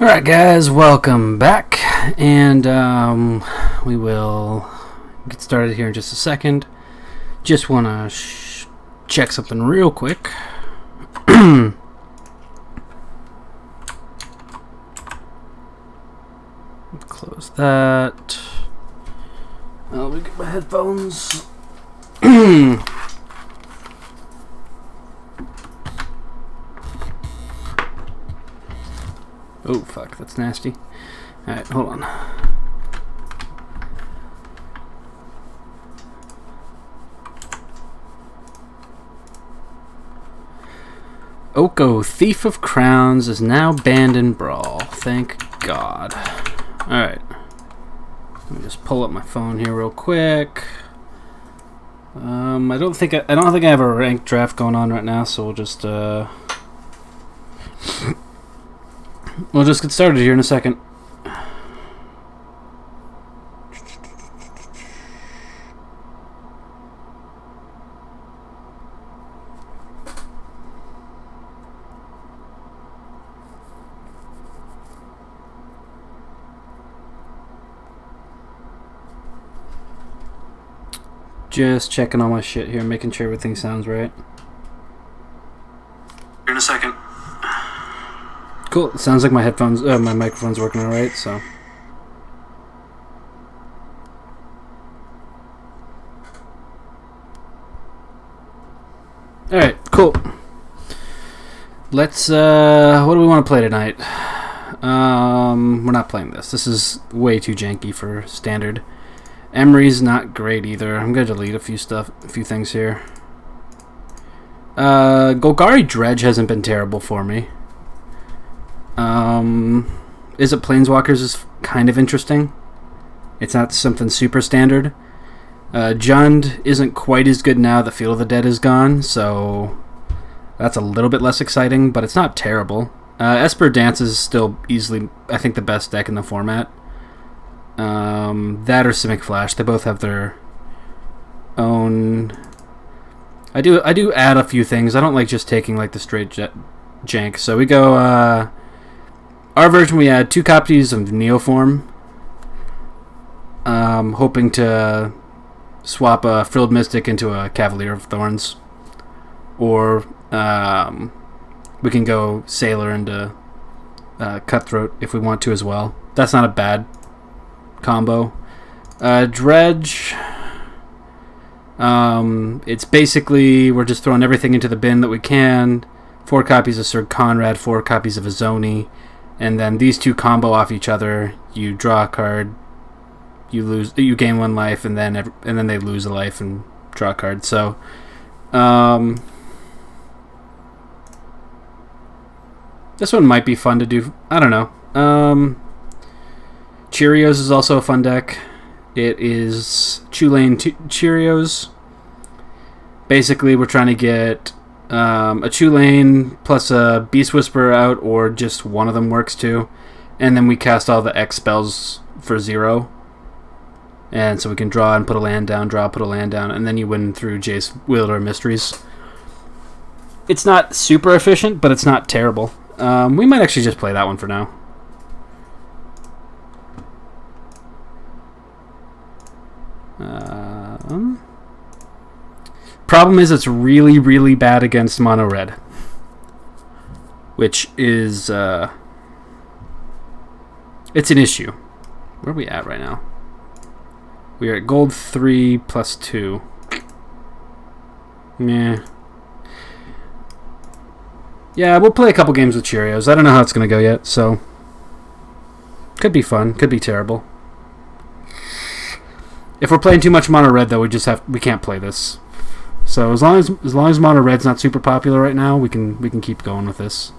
Alright guys, welcome back, and we will get started here in just a second. Just want to check something real quick. Close that. Let me get my headphones. Oh, fuck, that's nasty. Alright, hold on. Oko, Thief of Crowns, is now banned in Brawl. Thank God. Alright. Let me just pull up my phone here real quick. I don't think I have a ranked draft going on right now, so we'll just get started here in a second. Just checking all my shit here, making sure everything sounds right. Here in a second. Cool. It sounds like my headphones, my microphone's working all right. So. All right. Cool. Let's. What do we want to play tonight? We're not playing this. This is way too janky for standard. Emery's not great either. I'm gonna delete a few things here. Golgari Dredge hasn't been terrible for me. Is it Planeswalkers is kind of interesting. It's not something super standard. Jund isn't quite as good now that Field of the Dead is gone, so that's a little bit less exciting, but it's not terrible. Esper Dance is still easily, I think, the best deck in the format. That or Simic Flash, they both have their own. I do add a few things. I don't like just taking like the straight jank. So we go. Our version, we add 2 copies of Neoform. Hoping to swap a Frilled Mystic into a Cavalier of Thorns, or we can go Sailor into Cutthroat if we want to as well. That's not a bad combo. Dredge, it's basically we're just throwing everything into the bin that we can. 4 copies of Sir Conrad, 4 copies of Azoni, and then these 2 combo off each other. You draw a card, you gain 1 life, and then they lose a life and draw a card. So this one might be fun to do. I don't know. Cheerios is also a fun deck. It is Chulane Cheerios. Basically, we're trying to get a Chulane plus a Beast Whisperer out, or just one of them works too. And then we cast all the X spells for 0. And so we can draw and put a land down, draw, put a land down, and then you win through Jace Wielder Mysteries. It's not super efficient, but it's not terrible. We might actually just play that one for now. Problem is, it's really, really bad against mono red, which is it's an issue. Where are we at right now? We are at gold 3 plus 2. Yeah, we'll play a couple games with Cheerios. I don't know how it's gonna go yet, so could be fun, could be terrible. If we're playing too much mono red, though, we can't play this. So as long as mono red's not super popular right now, we can keep going with this.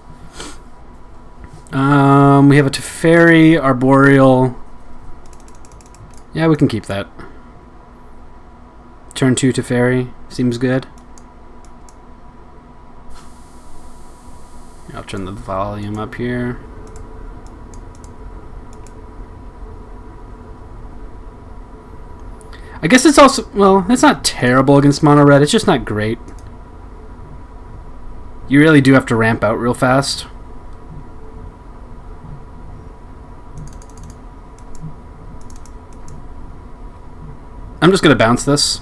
We have a Teferi, Arboreal. Yeah, we can keep that. Turn 2 Teferi seems good. I'll turn the volume up here. I guess it's also, well, it's not terrible against mono red, it's just not great. You really do have to ramp out real fast. I'm just gonna bounce this.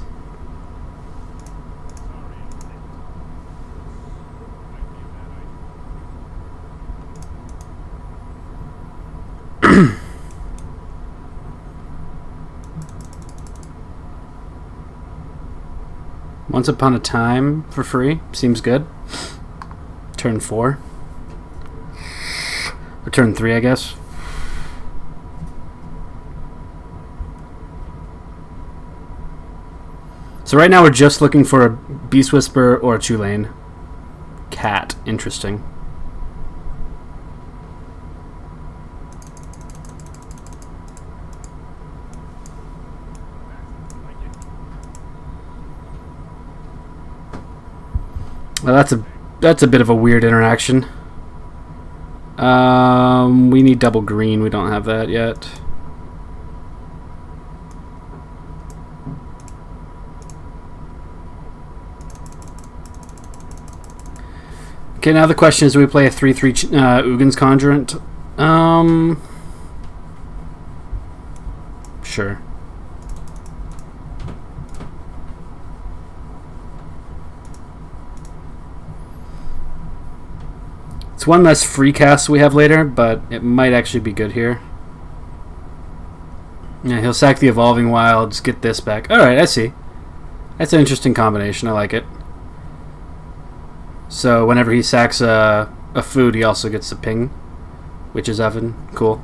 Once Upon a Time for free. Seems good. Turn 4. Or turn 3, I guess. So right now we're just looking for a Beast Whisper or a Tulane. Cat. Interesting. Well, that's a bit of a weird interaction. We need double green. We don't have that yet. Okay, now the question is, do we play a 3/3 Ugins Conjurant? Sure. It's one less free cast we have later, but it might actually be good here. Yeah, he'll sack the Evolving Wilds, get this back. Alright, I see. That's an interesting combination. I like it. So whenever he sacks a food, he also gets a ping, which is Evan. Cool.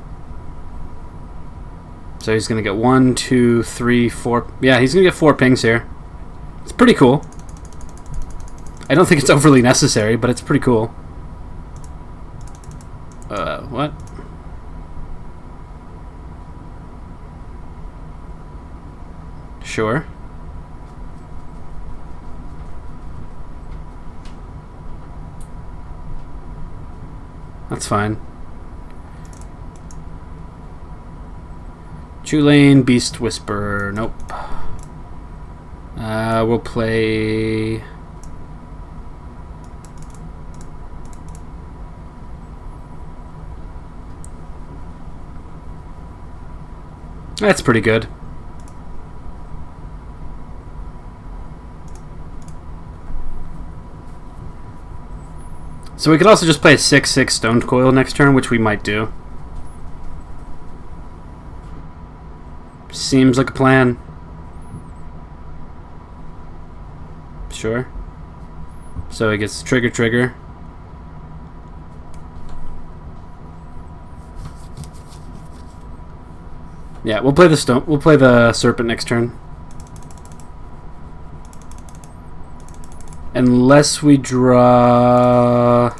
So he's going to get 1, 2, 3, 4. Yeah, he's going to get 4 pings here. It's pretty cool. I don't think it's overly necessary, but it's pretty cool. What? Sure. That's fine. Tulane, Beast Whisperer. Nope. We'll play... That's pretty good. So we could also just play a 6/6 Stoned Coil next turn, which we might do. Seems like a plan. Sure. So he gets trigger. Yeah, we'll play the Serpent next turn. Unless we draw...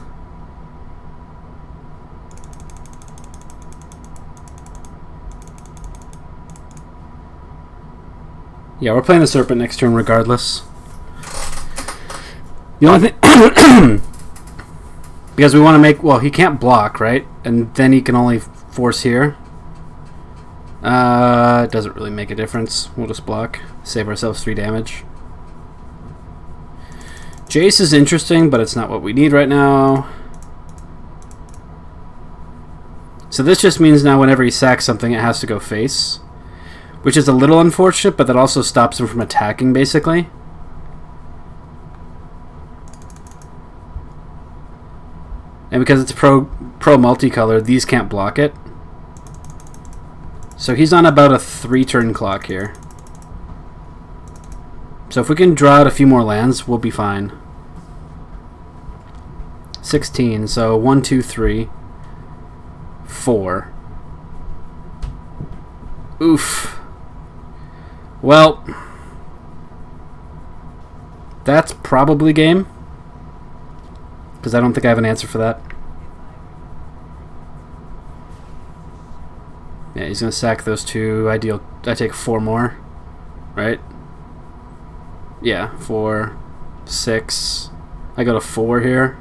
Yeah, we're playing the Serpent next turn regardless. The only thing... because we want to make... Well, he can't block, right? And then he can only force here. It doesn't really make a difference. We'll just block. Save ourselves 3 damage. Jace is interesting, but it's not what we need right now. So this just means now whenever he sacks something, it has to go face. Which is a little unfortunate, but that also stops him from attacking, basically. And because it's pro multicolor, these can't block it. So he's on about a 3-turn clock here. So if we can draw out a few more lands, we'll be fine. 16, so 1, 2, 3, 4. Oof. Well, that's probably game. Because I don't think I have an answer for that. Yeah, he's going to sack those 2. Ideal. I take 4 more. Right? Yeah, 4, 6. I go to 4 here.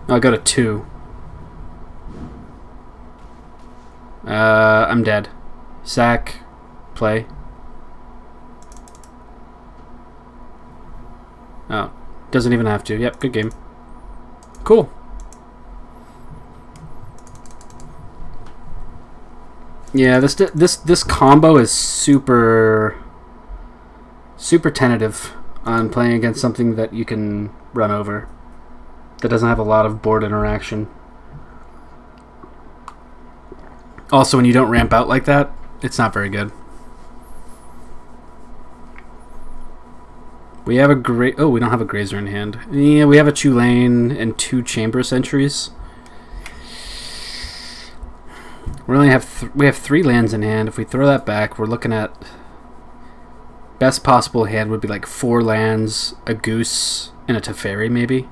No, I go to 2. I'm dead. Sack. Play. Oh, doesn't even have to. Yep, good game. Cool. Yeah, this combo is super tentative on playing against something that you can run over, that doesn't have a lot of board interaction. Also, when you don't ramp out like that, it's not very good. We have a we don't have a Grazer in hand. Yeah, we have a Tulane and 2 Chamber Sentries. We have 3 lands in hand. If we throw that back, we're looking at best possible hand would be like 4 lands, a Goose, and a Teferi maybe.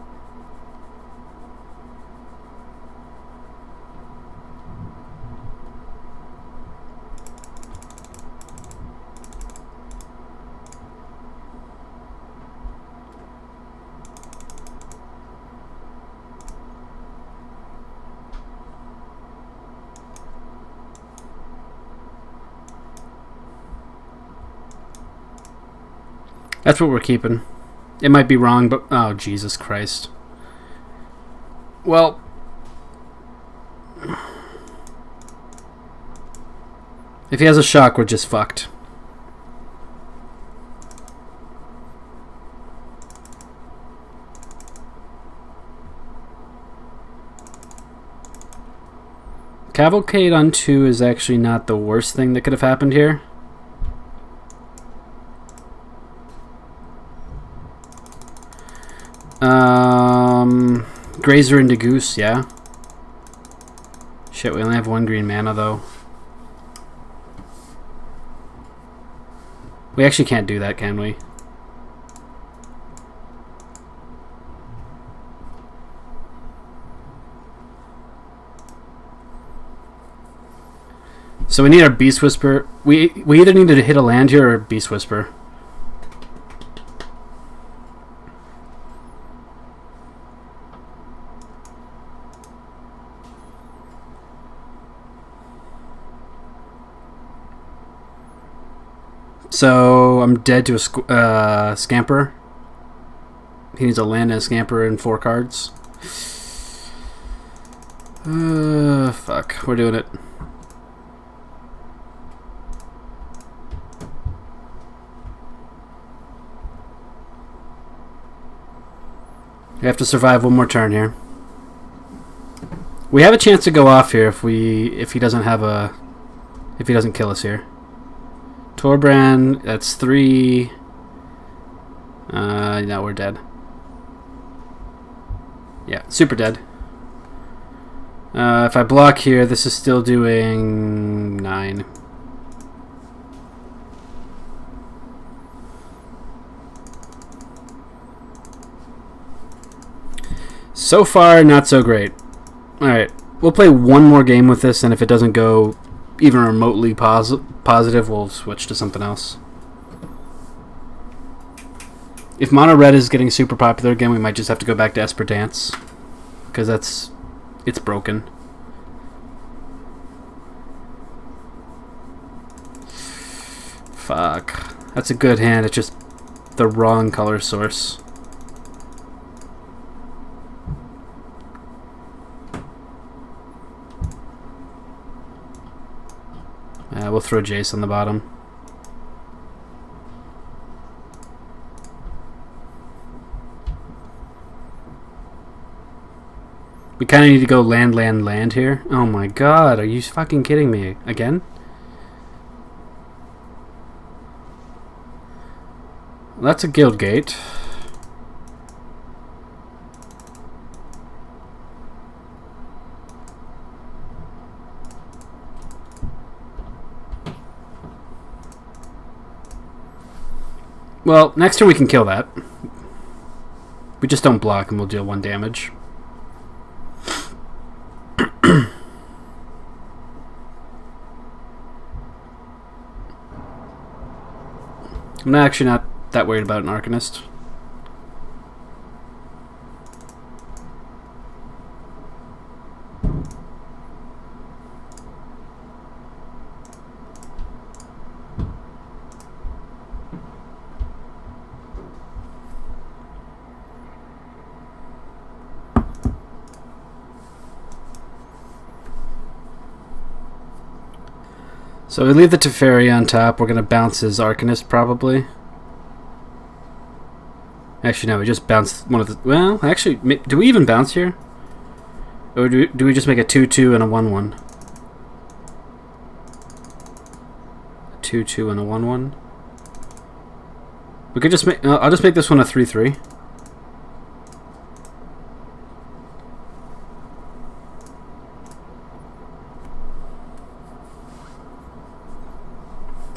That's what we're keeping. It might be wrong, but... Oh, Jesus Christ. Well... If he has a shock, we're just fucked. Cavalcade on 2 is actually not the worst thing that could have happened here. Grazer into Goose, yeah. Shit, we only have 1 green mana, though. We actually can't do that, can we? So we need our Beast Whisper. We either need to hit a land here or Beast Whisper. So I'm dead to a Scamper. He needs a land and a Scamper and 4 cards. Fuck. We're doing it. We have to survive one more turn here. We have a chance to go off here if he doesn't kill us here. Torbrand, that's 3. Now we're dead. Yeah, super dead. If I block here, this is still doing 9. So far, not so great. Alright, we'll play one more game with this, and if it doesn't go even remotely positive, we'll switch to something else. If Mono Red is getting super popular again, we might just have to go back to Esper Dance, because it's broken. Fuck. That's a good hand, it's just the wrong color source. We'll throw Jace on the bottom. We kind of need to go land here. Oh my god, are you fucking kidding me? Again? Well, that's a guild gate. Well, next turn we can kill that. We just don't block and we'll deal 1 damage. I'm actually not that worried about an Arcanist. So we leave the Teferi on top. We're going to bounce his Arcanist probably. Actually, no, we just bounced one of the... Well, actually, do we even bounce here? Or do we just make a 2-2 and a 1-1? 2-2 and a 1-1? We could just make... I'll just make this one a 3-3.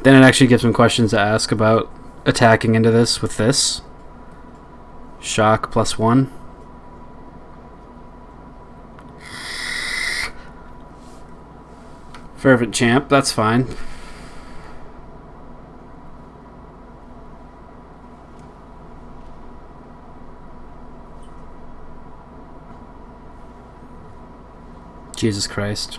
Then it actually gives some questions to ask about attacking into this with this. Shock +1. Fervent Champ, that's fine. Jesus Christ.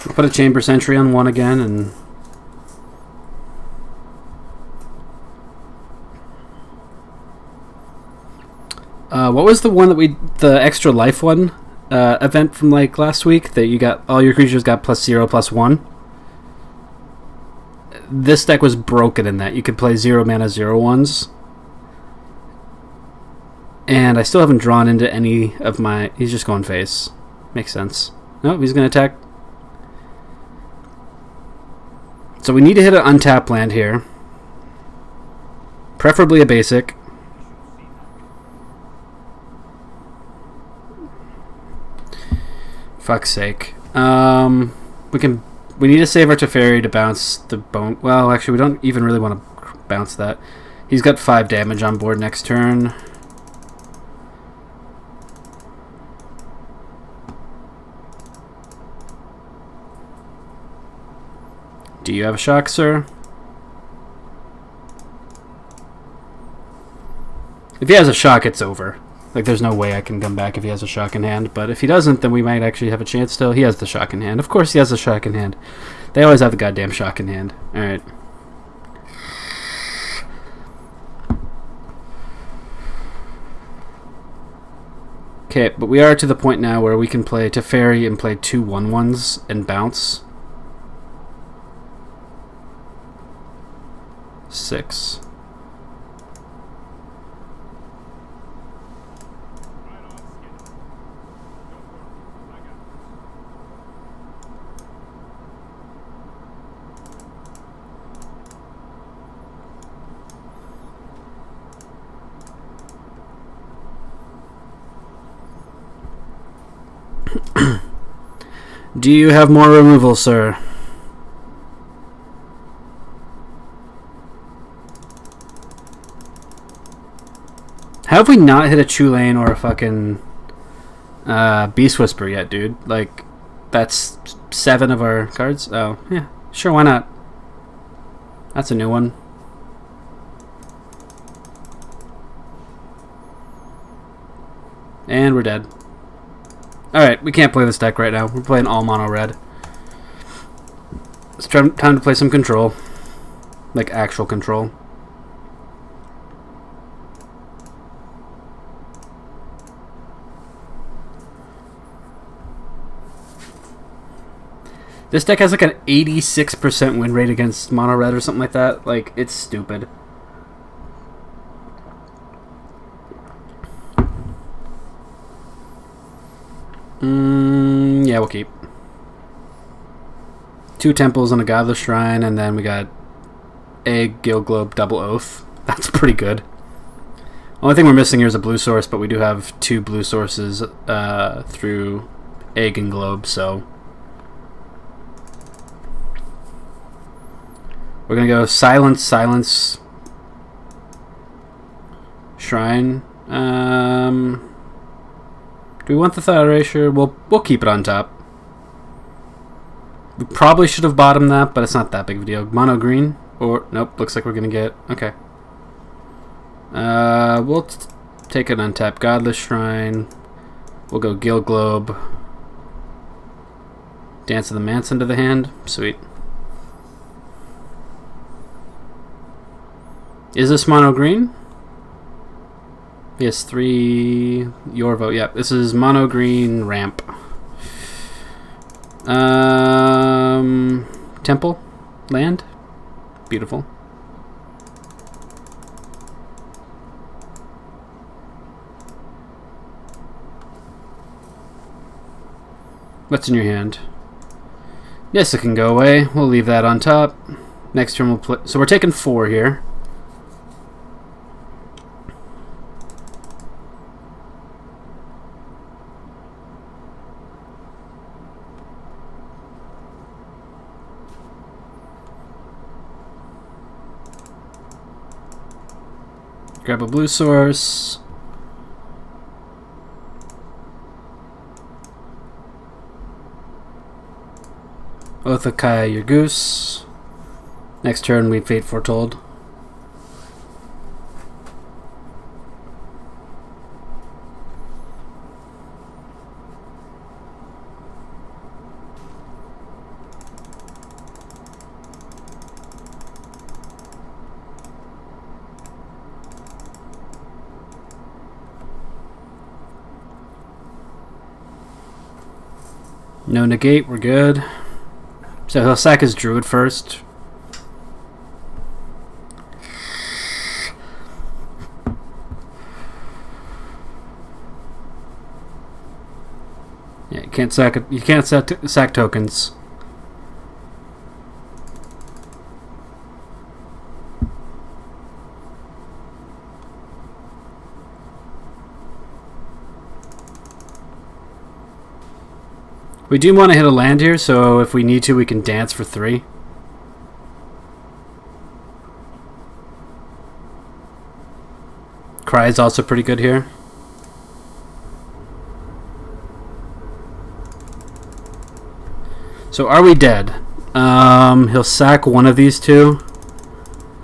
I'll put a Chamber Sentry on one again, and what was the one that the extra life one event from like last week that you got all your creatures got +0/+1? This deck was broken in that you could play 0 mana 0/1s, and I still haven't drawn into any of my. He's just going face. Makes sense. Nope, he's gonna attack. So we need to hit an untap land here. Preferably a basic. Fuck's sake. We need to save our Teferi to bounce the bone. Well, actually, we don't even really want to bounce that. He's got 5 damage on board next turn. Do you have a shock, sir? If he has a shock, it's over. Like, there's no way I can come back if he has a shock in hand. But if he doesn't, then we might actually have a chance still. He has the shock in hand. Of course he has the shock in hand. They always have the goddamn shock in hand. Alright. Okay, but we are to the point now where we can play Teferi and play 2 1/1s and bounce. 6. Do you have more removal, sir? How have we not hit a Chulane or a fucking Beast Whisper yet, dude? Like, that's 7 of our cards? Oh, yeah. Sure, why not? That's a new one. And we're dead. Alright, we can't play this deck right now. We're playing all mono red. It's time to play some control. Like, actual control. This deck has like an 86% win rate against mono red or something like that. Like, it's stupid. Yeah, we'll keep. 2 temples and a godless shrine, and then we got Egg, Guild Globe, Double Oath. That's pretty good. Only thing we're missing here is a blue source, but we do have 2 blue sources through Egg and Globe, so we're gonna go silence, silence, shrine. Do we want the Thought Erasure? We'll keep it on top. We probably should have bottomed that, but it's not that big of a deal. Mono green? Or, nope, looks like we're going to get... Okay. We'll take an untap Godless Shrine. We'll go Guild Globe. Dance of the Manse into the hand. Sweet. Is this mono green? Yes, 3. Your vote. Yep, this is mono green ramp. Temple? Land? Beautiful. What's in your hand? Yes, it can go away. We'll leave that on top. Next turn we'll play. So we're taking 4 here. Grab a blue source. Oath of Kaya, your goose. Next turn, we Fate Foretold. No negate, we're good. So he'll sack his druid first. Yeah, you can't sack it. You can't sack tokens. We do want to hit a land here, so if we need to, we can dance for 3. Cry is also pretty good here. So are we dead? He'll sack one of these two.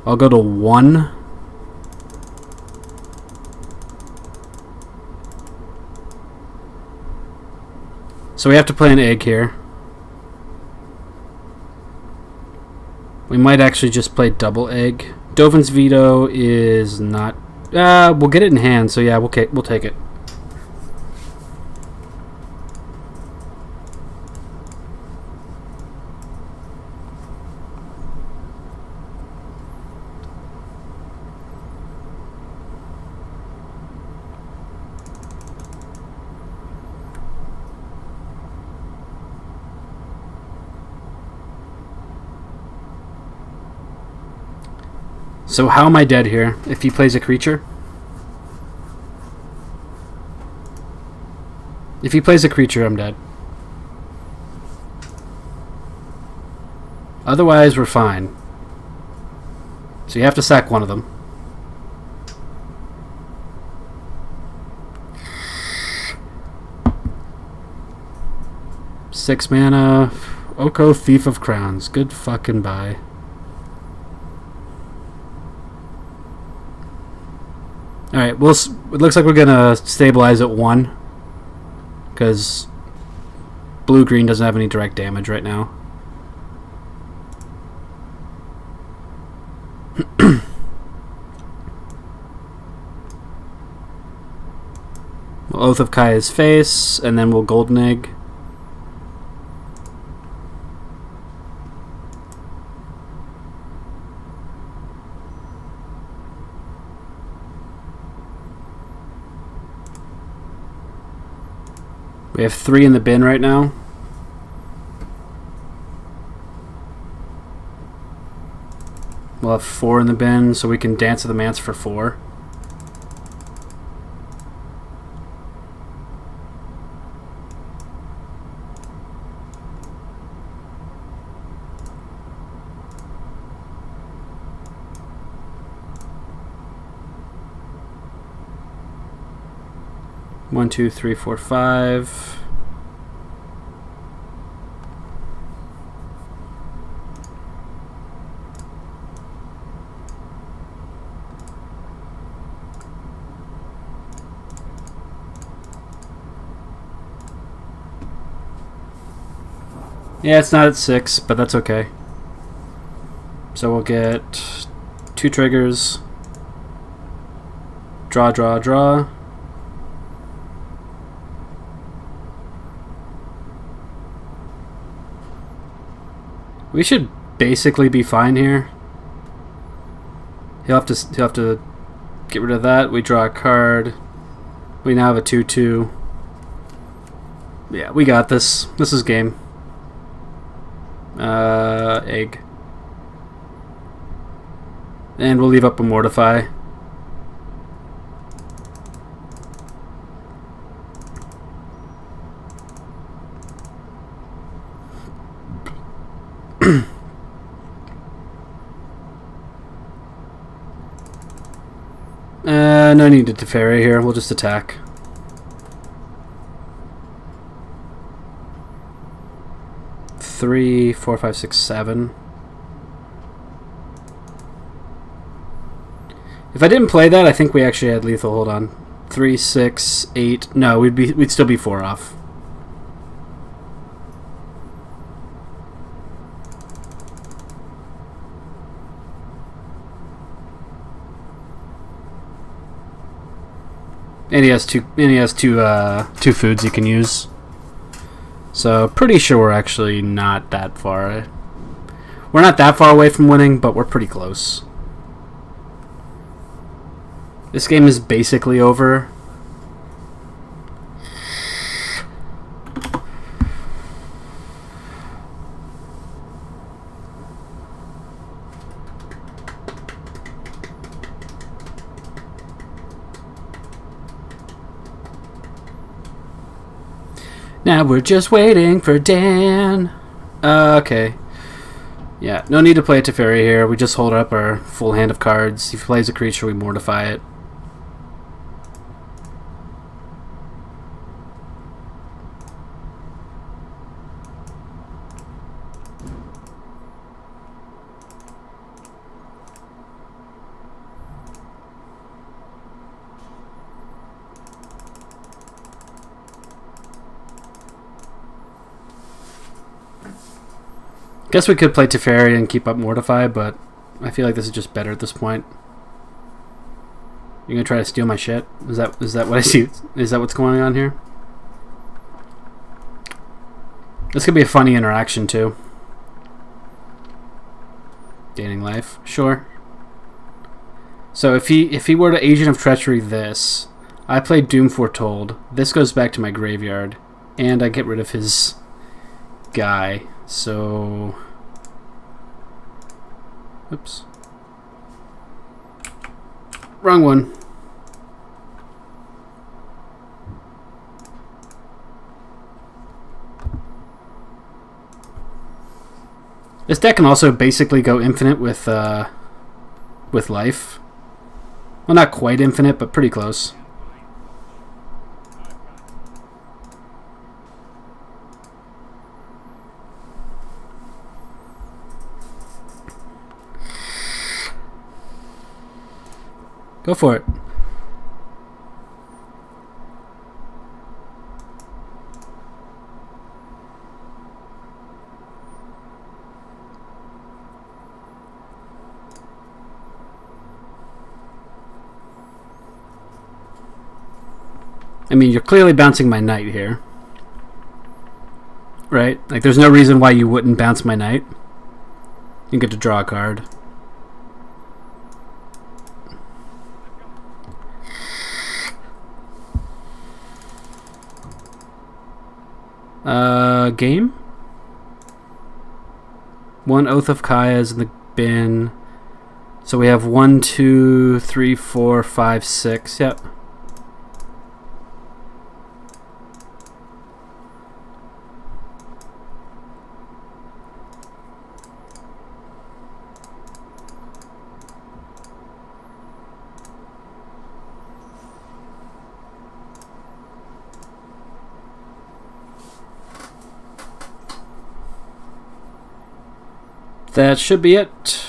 I'll go to 1. So we have to play an egg here. We might actually just play double egg. Dovin's Veto is not... we'll get it in hand, so yeah, we'll take it. So how am I dead here? If he plays a creature? If he plays a creature, I'm dead. Otherwise, we're fine. So you have to sack one of them. Six mana. Oko, Thief of Crowns. Good fucking bye. Alright, well, it looks like we're gonna stabilize at 1. Because blue-green doesn't have any direct damage right now. We'll Oath of Kaya's face, and then we'll Golden Egg. We have 3 in the bin right now. We'll have 4 in the bin, so we can Dance of the Manse for 4. One, two, three, four, 5. Yeah, it's not at 6, but that's okay. So we'll get 2 triggers. Draw, draw, draw. We should basically be fine here. He'll have to get rid of that. We draw a card. We now have a 2/2. Yeah, we got this. This is game. Egg. And we'll leave up a Mortify. No need to Teferi here. We'll just attack. Three, 4, 5, 6, 7. If I didn't play that, I think we actually had lethal. Hold on. 3, 6, 8. No, we'd still be 4 off. And he has two foods he can use. So pretty sure we're actually not that far. We're not that far away from winning, but we're pretty close. This game is basically over. Now we're just waiting for Dan. Okay. Yeah, no need to play a Teferi here. We just hold up our full hand of cards. If he plays a creature, we mortify it. Guess we could play Teferi and keep up Mortify, but I feel like this is just better at this point. You're gonna try to steal my shit? Is that what I see? Is that what's going on here? This could be a funny interaction too. Gaining life, sure. So if he were to Agent of Treachery this, I play Doom Foretold. This goes back to my graveyard, and I get rid of his guy. So, oops, wrong one. This deck can also basically go infinite with life. Well, not quite infinite, but pretty close. Go for it. I mean, you're clearly bouncing my knight here. Right? Like, there's no reason why you wouldn't bounce my knight. You get to draw a card. Game? One Oath of Kaya's in the bin. So we have 1, 2, 3, 4, 5, 6. Yep. That should be it.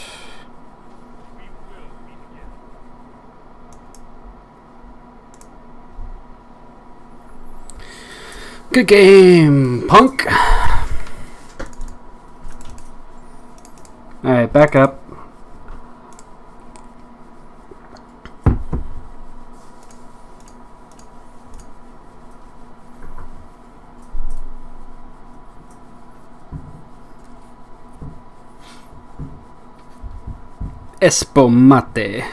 Good game, punk. Alright, back up. Espomate.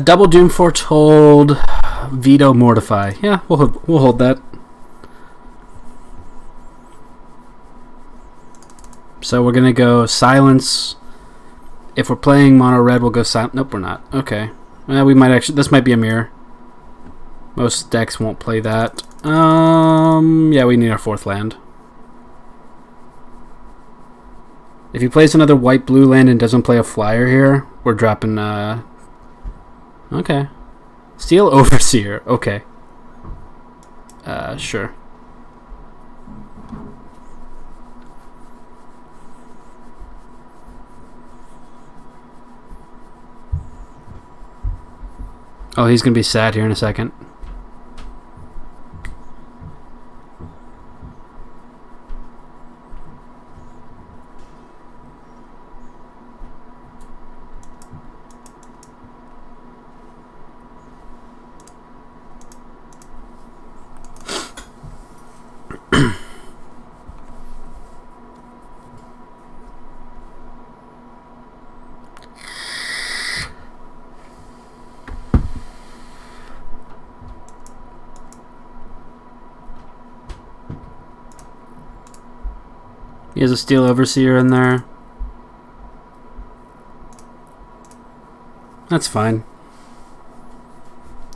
Double Doom Foretold, Veto Mortify. Yeah, we'll hold that. So we're gonna go Silence. If we're playing mono red, we'll go silent. Nope, we're not. Okay. Well, we might actually. This might be a mirror. Most decks won't play that. Yeah, we need our 4th land. If he plays another white-blue land and doesn't play a flyer here, we're dropping. Okay. Steel Overseer. Okay. Sure. Oh, he's gonna be sad here in a second. He has a Steel Overseer in there. That's fine.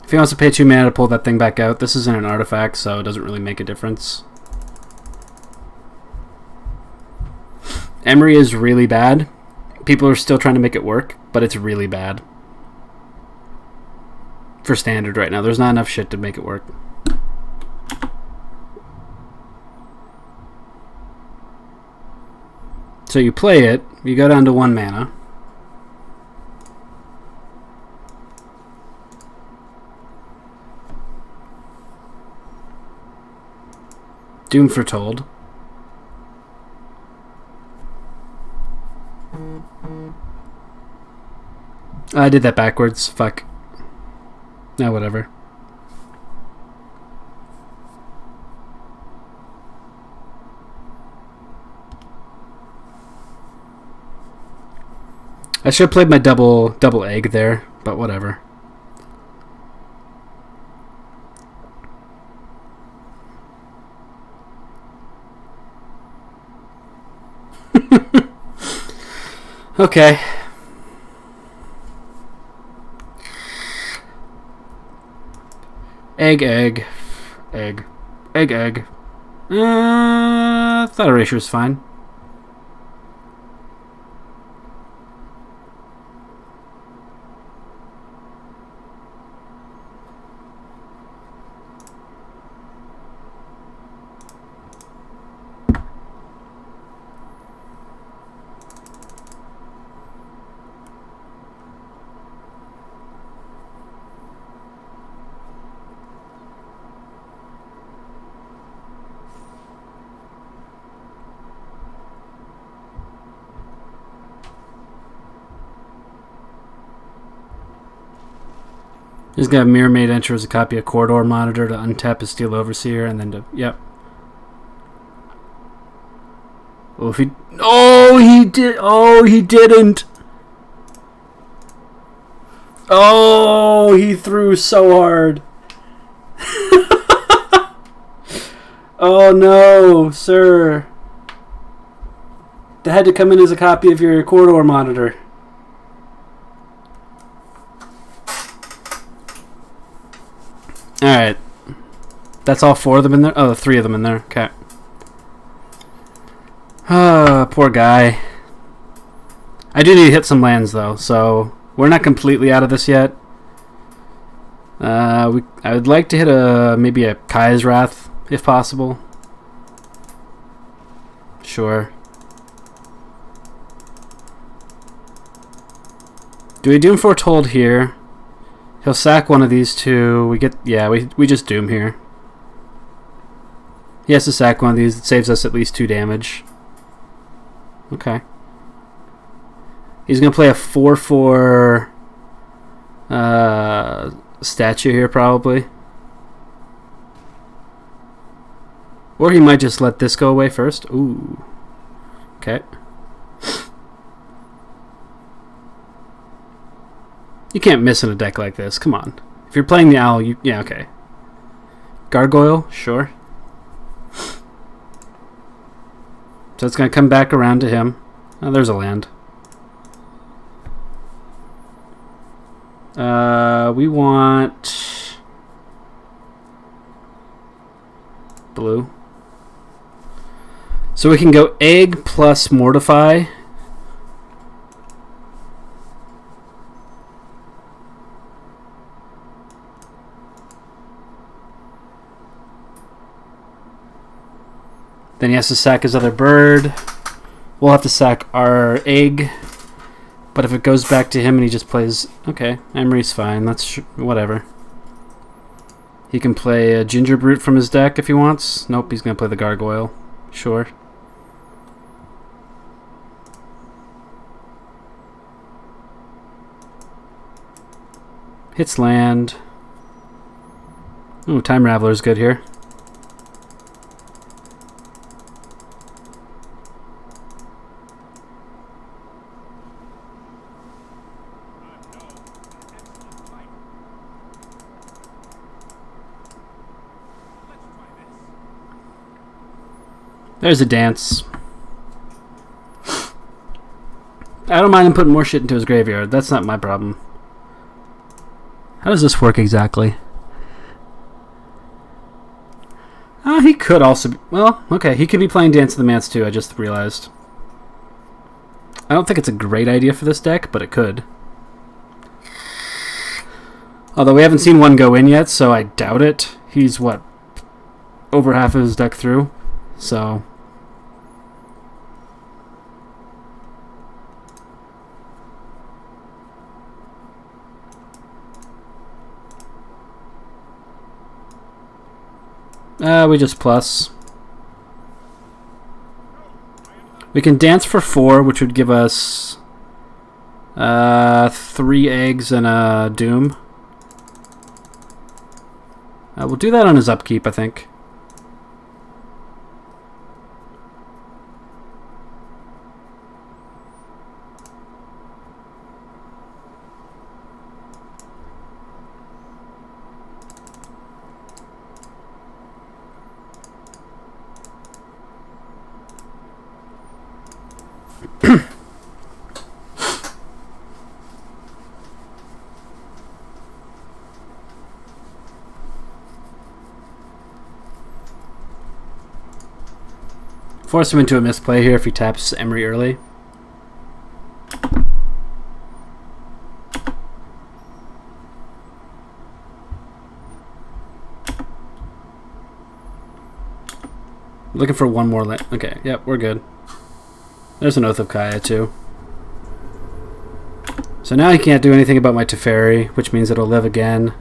If he wants to pay 2 mana to pull that thing back out, this isn't an artifact, so it doesn't really make a difference. Emery is really bad. People are still trying to make it work, but it's really bad. For standard right now. There's not enough shit to make it work. So you play it, you go down to 1 mana. Doom Foretold. I did that backwards. Fuck. Nah, whatever. I should have played my double egg there, but whatever. Okay. Egg. Thought erasure is fine. He's got Mirror Maid enter as a copy of Corridor Monitor to untap his Steel Overseer and then to... Yep. Oh, if he... Oh, he did... Oh, he didn't! Oh, he threw so hard. Oh, no, sir. That had to come in as a copy of your Corridor Monitor. Alright. That's all 4 of them in there? Oh, 3 of them in there. Okay. Ah, poor guy. I do need to hit some lands, though, so we're not completely out of this yet. I would like to hit maybe a Kai's Wrath, if possible. Sure. Do we Doom Foretold here? He'll sack one of these 2. We get... Yeah, we just Doom here. He has to sack one of these. It saves us at least 2 damage. Okay. He's going to play a 4/4 statue here, probably. Or he might just let this go away first. Ooh. Okay. You can't miss in a deck like this. Come on. If you're playing the owl, you... Yeah, okay. Gargoyle? Sure. So it's going to come back around to him. Oh, there's a land. We want... blue. So we can go egg plus mortify. Then he has to sack his other bird. We'll have to sack our egg. But if it goes back to him and he just plays... Okay, Emery's fine. That's whatever. He can play a Ginger Brute from his deck if he wants. Nope, he's going to play the Gargoyle. Sure. Hits land. Ooh, Time Raveler's good here. There's a dance. I don't mind him putting more shit into his graveyard. That's not my problem. How does this work exactly? He could also be... Well, okay. He could be playing Dance of the Mance too, I just realized. I don't think it's a great idea for this deck, but it could. Although we haven't seen one go in yet, so I doubt it. He's, what, over half of his deck through? So... we just plus. We can dance for 4, which would give us 3 eggs and a doom. We'll do that on his upkeep, I think. Force him into a misplay here if he taps Emery early. Looking for one more land. Okay, yep, we're good. There's an Oath of Kaya too. So now he can't do anything about my Teferi, which means it'll live again.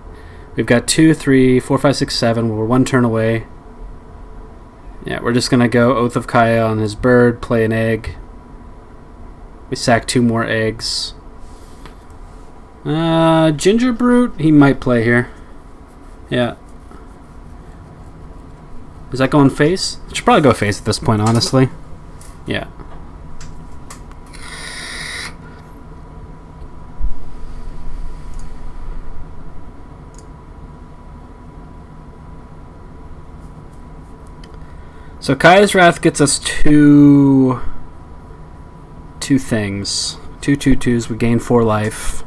We've got 2, 3, 4, 5, 6, 7. We're 1 turn away. Yeah, we're just going to go Oath of Kaya on his bird, play an egg. We sack 2 more eggs. Ginger Brute, he might play here. Yeah. Is that going face? It should probably go face at this point, honestly. Yeah. So Kaya's Wrath gets us two things. 2 2/2s. We gain 4 life.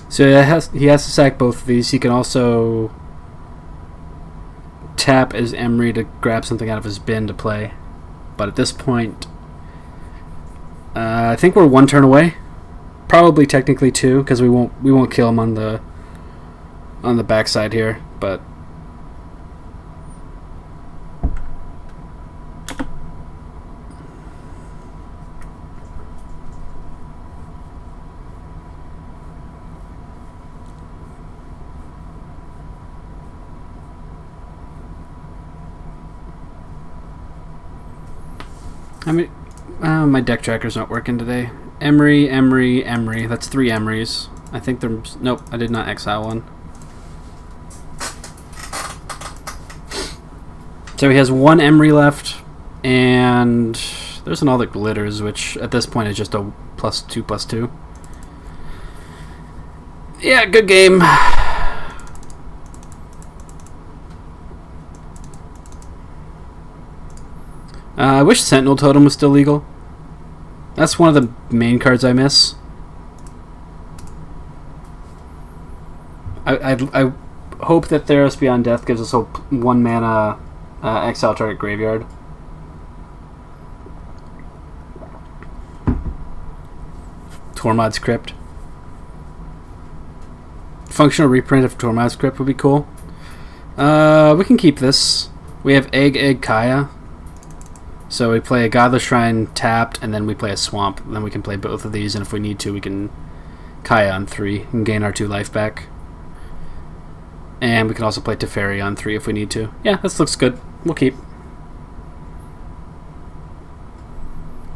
So he has to sack both of these. He can also tap as Emery to grab something out of his bin to play. But at this point, I think we're 1 turn away. Probably technically 2, because we won't kill him on the on the backside here, but I mean, my deck tracker's not working today. Emery, Emery, Emery. That's 3 Emerys. I think there's... Nope, I did not exile one. So he has 1 Emery left, and there's an all that glitters, which at this point is just a +2/+2. Yeah, good game. I wish Sentinel Totem was still legal. That's one of the main cards I miss. I hope that Theros Beyond Death gives us a 1 mana exile target graveyard. Tormod's Crypt. Functional reprint of Tormod's Crypt would be cool. We can keep this. We have Egg Kaya. So we play a Godless Shrine tapped, and then we play a Swamp. Then we can play both of these, and if we need to, we can Kaya on 3 and gain our 2 life back. And we can also play Teferi on 3 if we need to. Yeah, this looks good. We'll keep.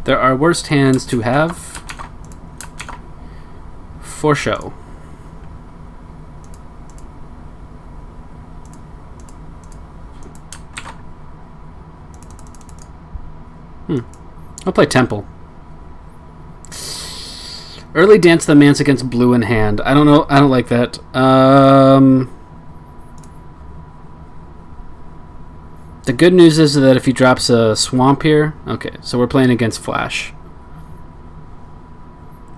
There are worst hands to have. For show. I'll play Temple. Early Dance the Manse against blue in hand. I don't know. I don't like that. The good news is that if he drops a Swamp here... Okay, so we're playing against Flash.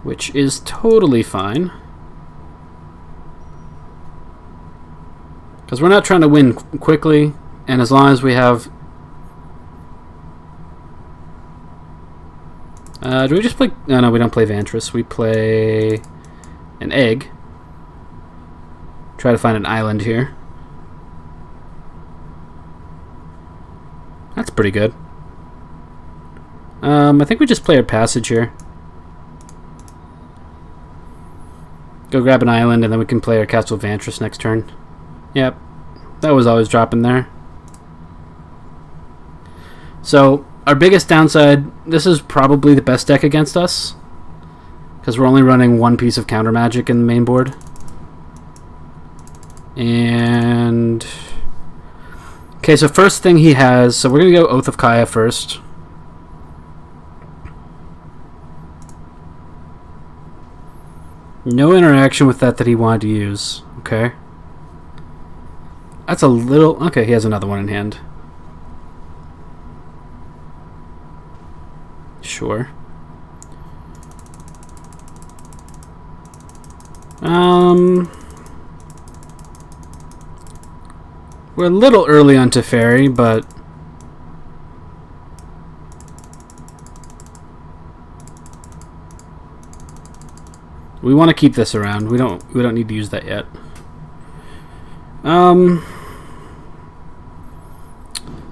Which is totally fine. Because we're not trying to win quickly. And as long as we have... do we just play... No, we don't play Vantress. We play an Egg. Try to find an island here. That's pretty good. I think we just play our Passage here. Go grab an island, and then we can play our Castle Vantress next turn. Yep. That was always dropping there. So... Our biggest downside, this is probably the best deck against us, because we're only running 1 piece of counter magic in the main board. And... Okay, so first thing he has, so we're going to go Oath of Kaya first. No interaction with that he wanted to use. Okay. That's a little... Okay, he has another one in hand. Sure. We're a little early on Teferi, but we want to keep this around. We don't need to use that yet.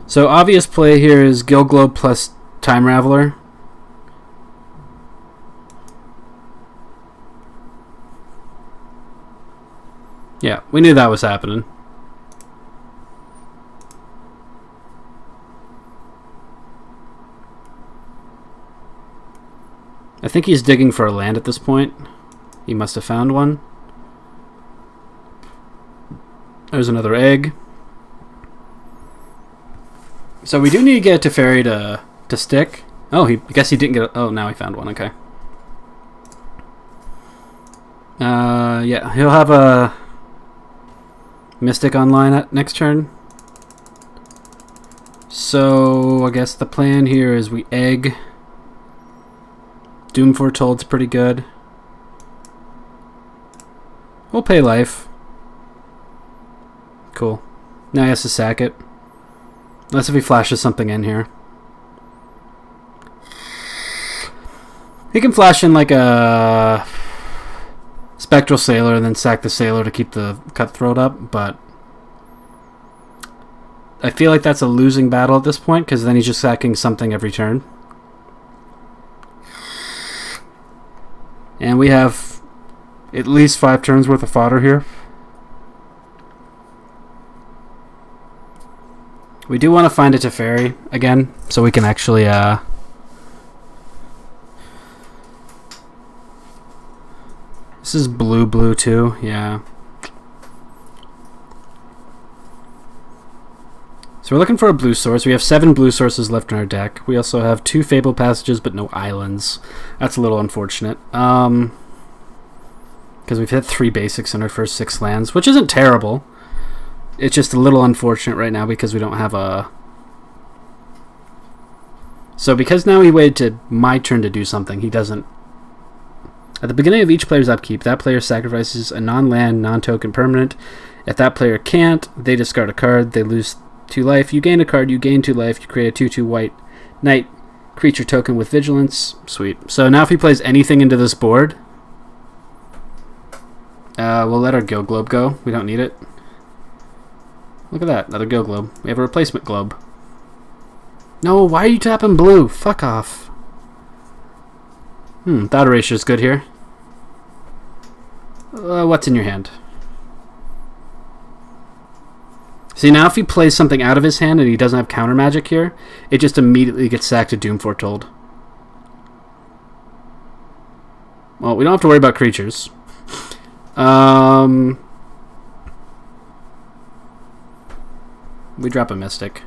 So obvious play here is Gilglobe plus Time Raveler. Yeah, we knew that was happening. I think he's digging for a land at this point. He must have found one. There's another egg. So we do need to get a Teferi to stick. Oh, I guess he didn't get a... Oh, now he found one. Okay. Yeah, he'll have a Mystic online at next turn. So I guess the plan here is we egg. Doom Foretold's pretty good. We'll pay life. Cool. Now he has to sack it. Unless if he flashes something in here. He can flash in like a Spectral Sailor and then sack the Sailor to keep the Cutthroat up, but I feel like that's a losing battle at this point because then he's just sacking something every turn. And we have at least 5 turns worth of fodder here. We do want to find a Teferi again, so we can actually this is blue too, yeah. So we're looking for a blue source. We have 7 blue sources left in our deck. We also have 2 Fable Passages, but no islands. That's a little unfortunate. Because we've hit 3 basics in our first 6 lands, which isn't terrible. It's just a little unfortunate right now because we don't have a... So because now he waited to my turn to do something, he doesn't... At the beginning of each player's upkeep, that player sacrifices a non-land, non-token permanent. If that player can't, they discard a card. They lose 2 life. You gain a card, you gain 2 life. You create a 2/2 white knight creature token with vigilance. Sweet. So now if he plays anything into this board, we'll let our Go Globe go. We don't need it. Look at that, another Go Globe. We have a replacement globe. No, why are you tapping blue? Fuck off. Thought Erasure's good here. What's in your hand? See, now if he plays something out of his hand and he doesn't have counter magic here, it just immediately gets sacked to Doom Foretold. Well, we don't have to worry about creatures. We drop a Mystic.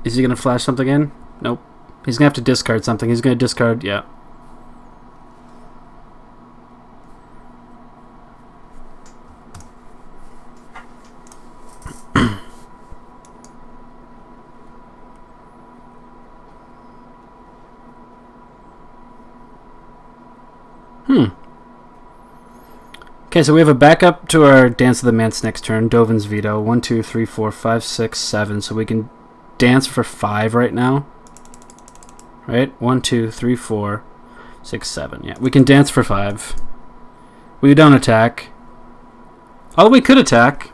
Is he going to flash something in? Nope. He's going to have to discard something. He's going to discard... Yeah. Okay, so we have a backup to our Dance of the Manse next turn. Dovin's Veto. 1, 2, 3, 4, 5, 6, 7. So we can dance for 5 right now. Right? 1, 2, 3, 4, 6, 7. Yeah, we can dance for 5. We don't attack. Although we could attack.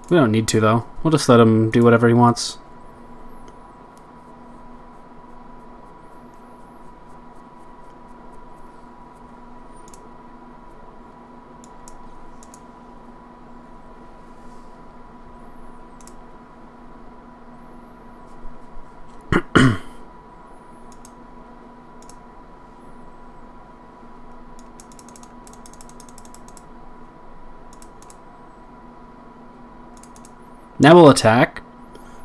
We don't need to, though. We'll just let him do whatever he wants. Now we'll attack,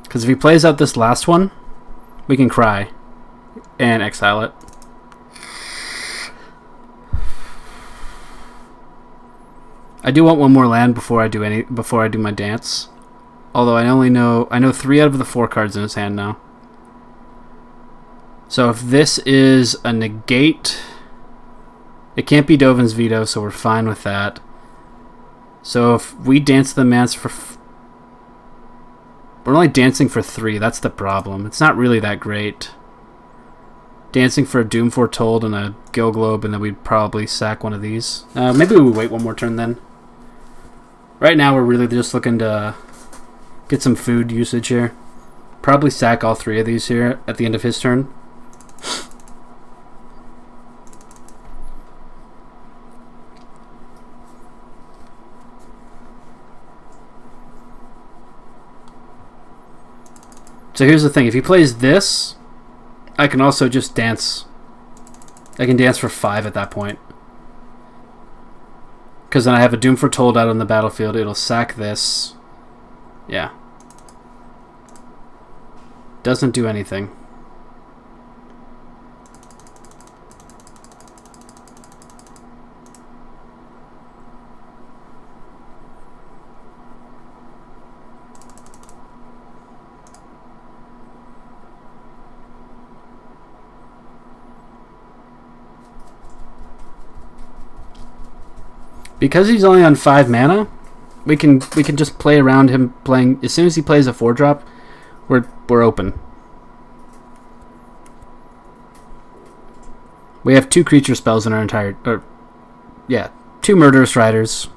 because if he plays out this last one, we can cry and exile it. I do want one more land before I do my dance. Although I know 3 out of the 4 cards in his hand now. So if this is a negate, it can't be Dovin's Veto, so we're fine with that. So if we dance the Manse for... We're only dancing for 3, that's the problem. It's not really that great. Dancing for a Doom Foretold and a Go Globe, and then we'd probably sack one of these. Maybe we wait one more turn then. Right now we're really just looking to get some food usage here. Probably sack all 3 of these here at the end of his turn. So here's the thing, if he plays this, I can also just dance. I can dance for 5 at that point. Because then I have a Doom Foretold out on the battlefield, it'll sack this. Yeah. Doesn't do anything. Because he's only on 5 mana, we can just play around him playing. As soon as he plays a 4-drop, we're open. We have 2 creature spells in our entire... 2 Murderous Riders.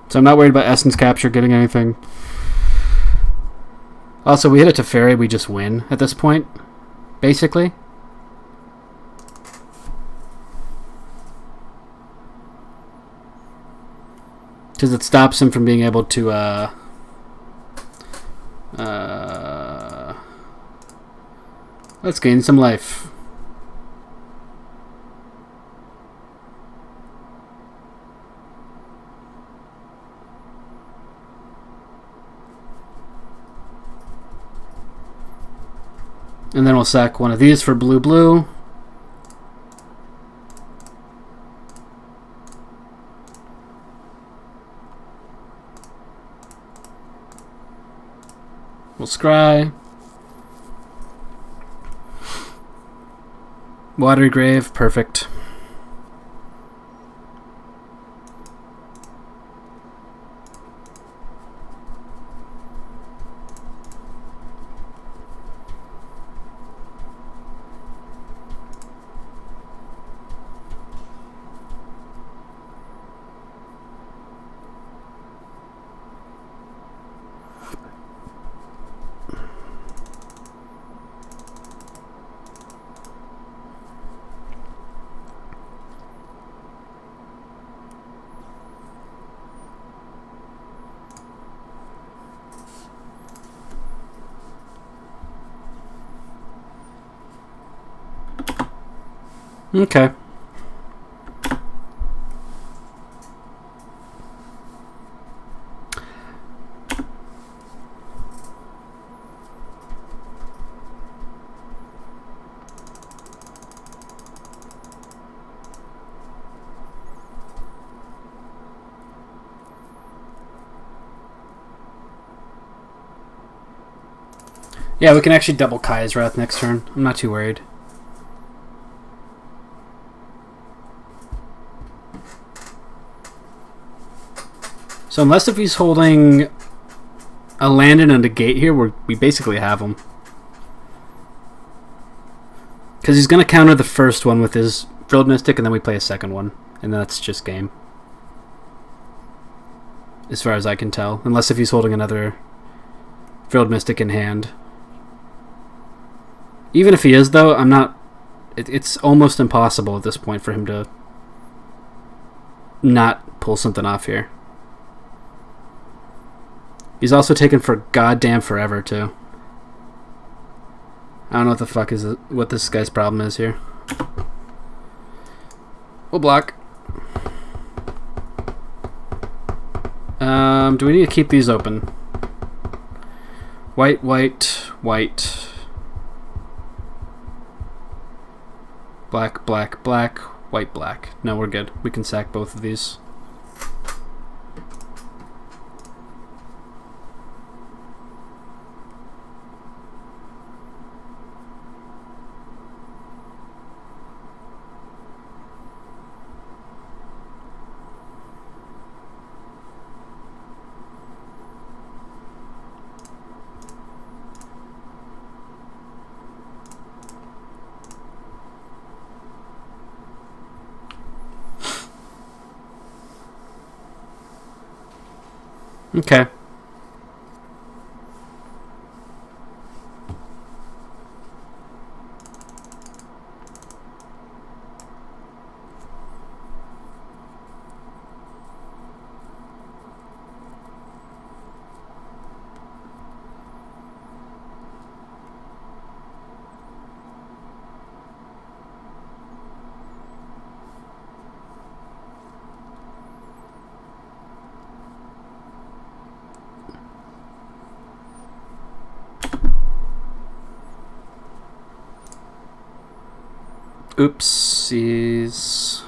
So I'm not worried about Essence Capture getting anything. Also, we hit a Teferi, we just win at this point, basically. Because it stops him from being able to, let's gain some life. And then we'll sack one of these for blue. We'll scry. Watery Grave, perfect. Okay. Yeah, we can actually double Kai's Wrath next turn. I'm not too worried. So unless if he's holding a land and a negate here, we basically have him. Because he's going to counter the first one with his Frilled Mystic, and then we play a second one. And then that's just game. As far as I can tell. Unless if he's holding another Frilled Mystic in hand. Even if he is, though, I'm not... It's almost impossible at this point for him to not pull something off here. He's also taken for goddamn forever, too. I don't know what the fuck is what this guy's problem is here. We'll block. Do we need to keep these open? White, white, white. Black, black, black. White, black. No, we're good. We can sack both of these. Okay. Oopsies.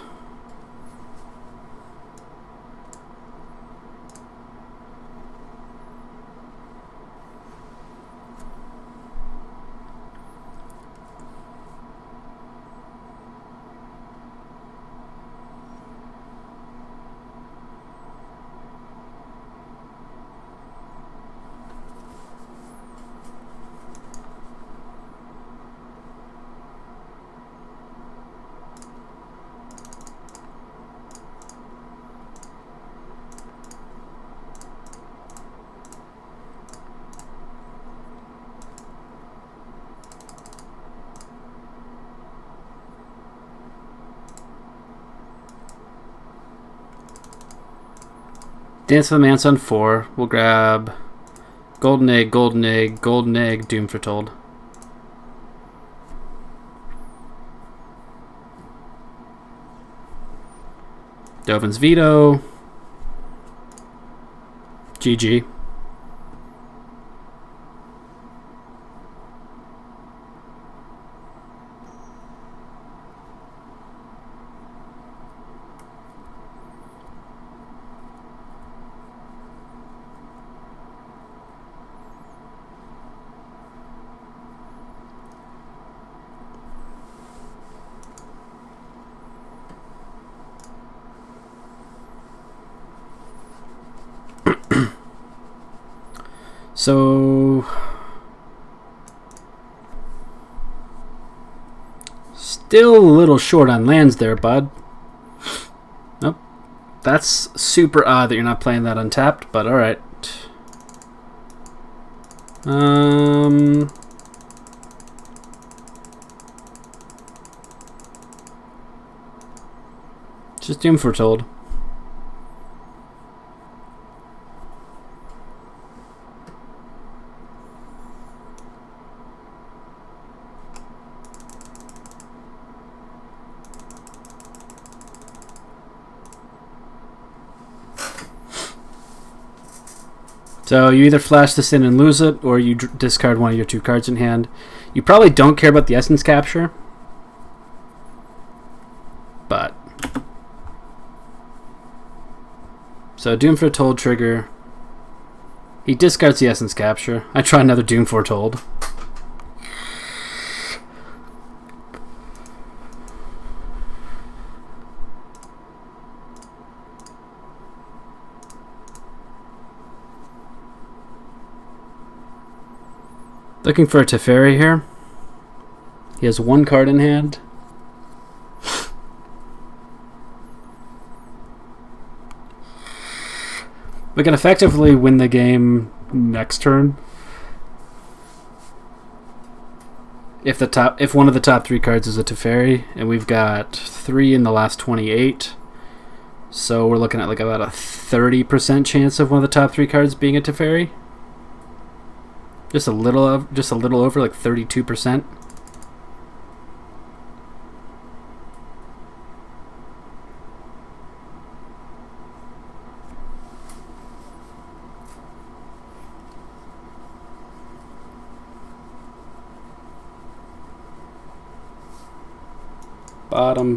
Dance of the Manse on 4. We'll grab Golden Egg, Golden Egg, Golden Egg, Doom Foretold. Dovin's Veto. GG. So, still a little short on lands there, bud. Nope. That's super odd that you're not playing that untapped, but alright. Just Doom Foretold. So you either flash this in and lose it, or you discard one of your 2 cards in hand. You probably don't care about the Essence Capture, but... So Doom Foretold trigger. He discards the Essence Capture. I try another Doom Foretold. Looking for a Teferi here. He has 1 card in hand. We can effectively win the game next turn if one of the top 3 cards is a Teferi, and we've got 3 in the last 28. So we're looking at like about a 30% chance of one of the top 3 cards being a Teferi. Just a little over, like 32%.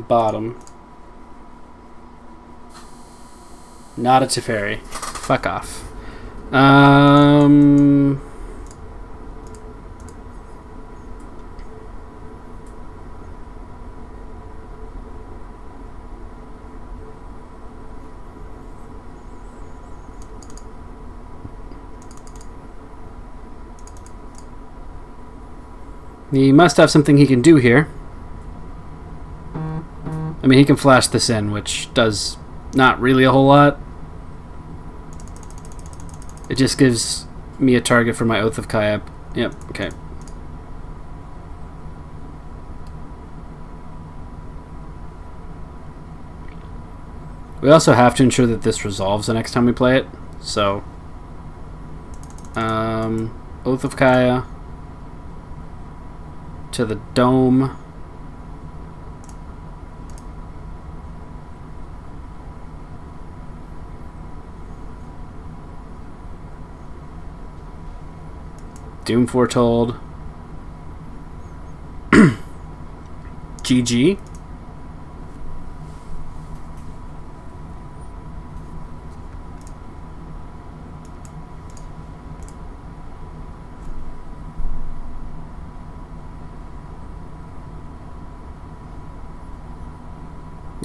Bottom. Not a Teferi. Fuck off. He must have something he can do here. I mean, he can flash this in, which does not really a whole lot. It just gives me a target for my Oath of Kaya. Yep, okay. We also have to ensure that this resolves the next time we play it. So, Oath of Kaya to the Dome. Doom Foretold. GG.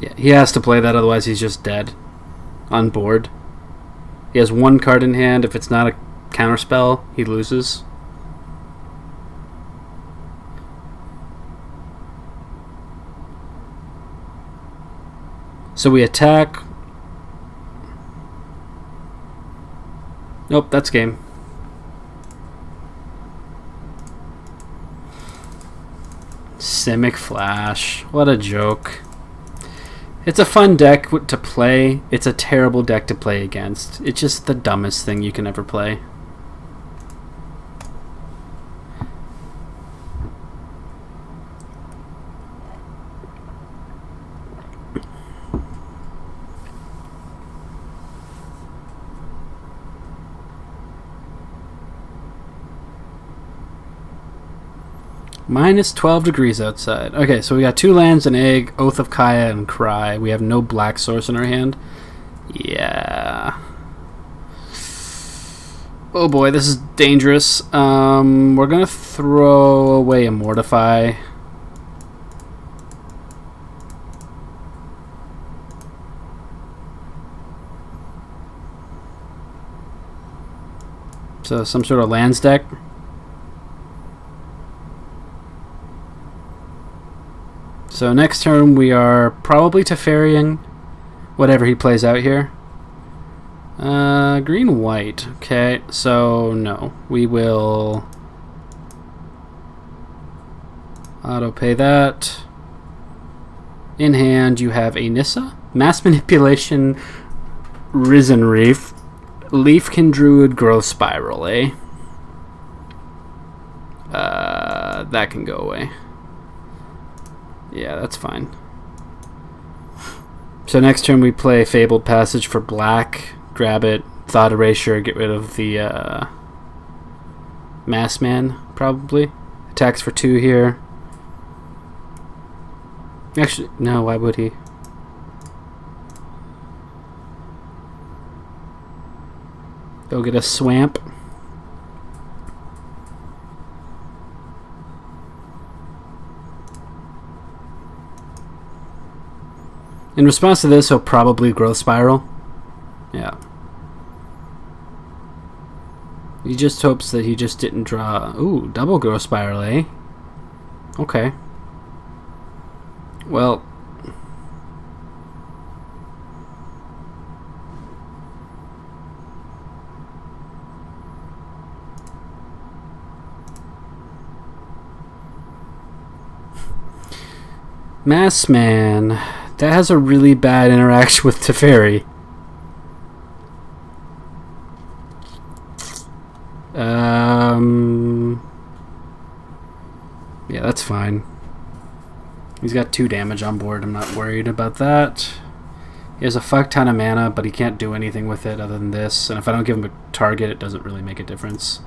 Yeah, he has to play that, otherwise he's just dead on board. He has 1 card in hand. If it's not a counterspell, he loses. So we attack. Nope, that's game. Simic Flash. What a joke. It's a fun deck to play. It's a terrible deck to play against. It's just the dumbest thing you can ever play. Minus 12 degrees outside. Okay, so we got 2 lands, an egg, Oath of Kaya, and Cry. We have no black source in our hand. Yeah. Oh boy, this is dangerous. We're gonna throw away a Mortify. So some sort of lands deck. So next turn we are probably Teferiing whatever he plays out here. Green-white. Okay, so no. We will auto-pay that. In hand you have a Nissa. Mass Manipulation, Risen Reef. Leafkin Druid, Growth Spiral, eh? That can go away. Yeah, that's fine. So next turn we play Fabled Passage for black. Grab it. Thought Erasure. Get rid of the Mass Man, probably. Attacks for 2 here. Actually, no, why would he? Go get a Swamp. In response to this, he'll probably Growth Spiral. Yeah. He just hopes that he just didn't draw... Ooh, double Growth Spiral, eh? Okay. Well... Mass Man... That has a really bad interaction with Teferi. Yeah, that's fine. He's got 2 damage on board. I'm not worried about that. He has a fuck ton of mana, but he can't do anything with it other than this. And if I don't give him a target, it doesn't really make a difference.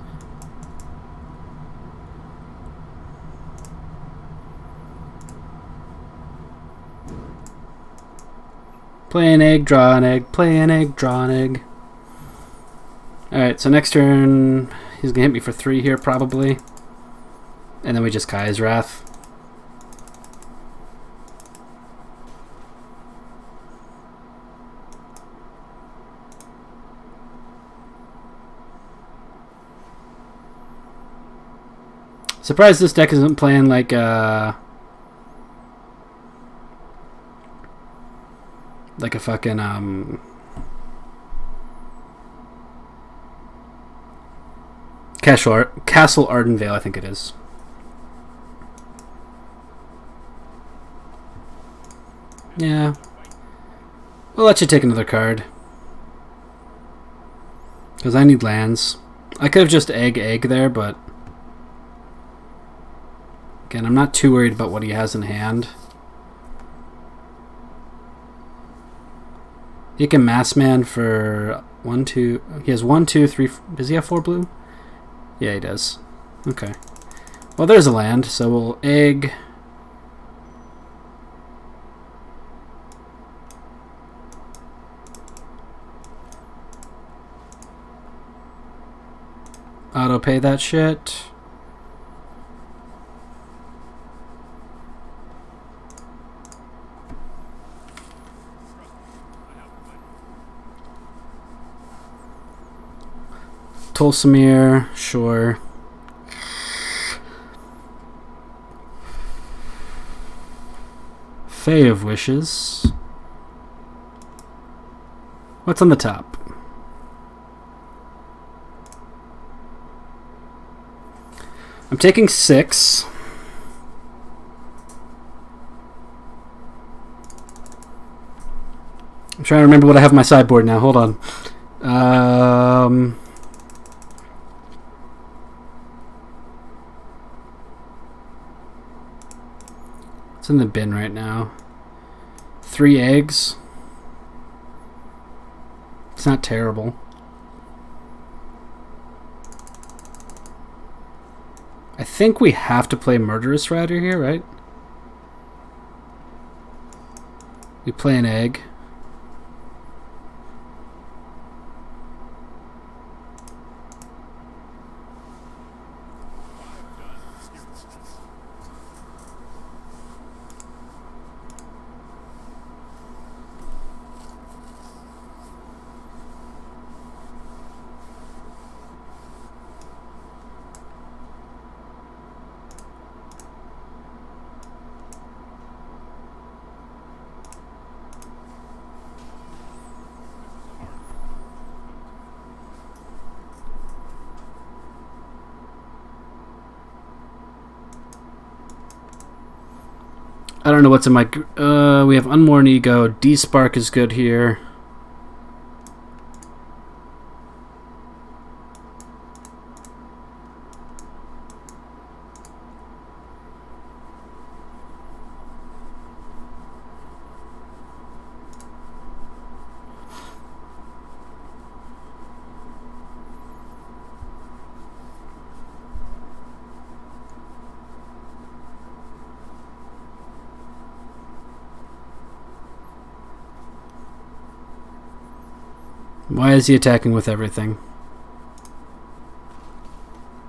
Play an egg, draw an egg, play an egg, draw an egg. Alright, so next turn, he's going to hit me for 3 here, probably. And then we just Kai's Wrath. Surprised this deck isn't playing like a fucking Castle Ardenvale, I think it is. Yeah. We'll let you take another card. Because I need lands. I could have just egg there, but... Again, I'm not too worried about what he has in hand. He can Mass Man for 1, 2... He has 1, 2, 3... Does he have 4 blue? Yeah, he does. Okay. Well, there's a land, so we'll egg... Auto-pay that shit. Tulsamir, sure. Fae of Wishes. What's on the top? I'm taking 6. trying to remember what I have on my sideboard now. Hold on. It's in the bin right now. 3 eggs. It's not terrible. I think we have to play Murderous Rider here, right? We play an egg. I don't know what's in my... we have Unworn Ego. D-Spark is good here. Why is he attacking with everything?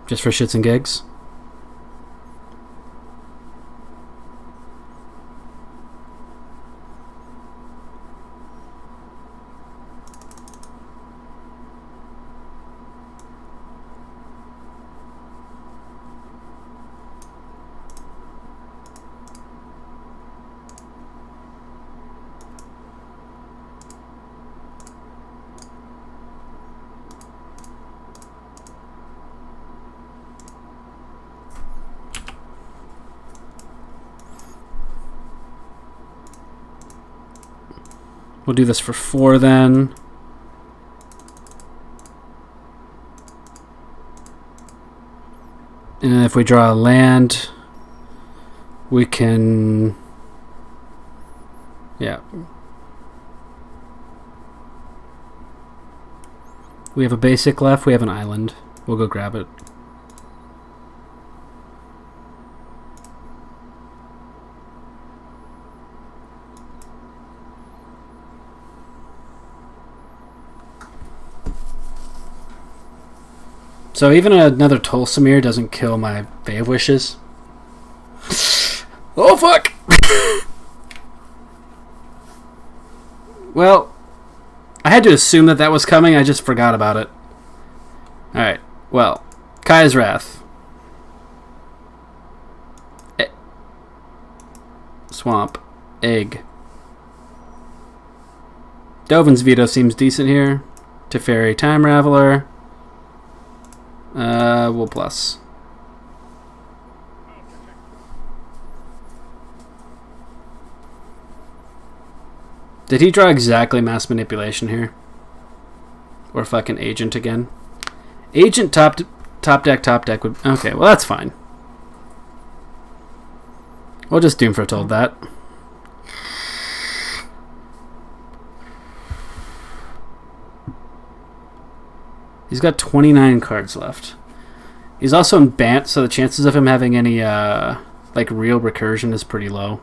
Just for shits and gigs? We'll do this for 4 then. And if we draw a land, we can... Yeah. We have a basic left, we have an island. We'll go grab it. So even another Tolsimir doesn't kill my Bay of Wishes. Oh fuck! Well, I had to assume that that was coming, I just forgot about it. Alright, well, Kaya's Wrath. Swamp. Egg. Dovin's Veto seems decent here. Teferi Time Raveler. We'll plus. Did he draw exactly Mass Manipulation here? Or fucking Agent again? Agent top deck would... Okay, well that's fine. We'll just Doom Foretold that. He's got 29 cards left. He's also in Bant, so the chances of him having any like real recursion is pretty low.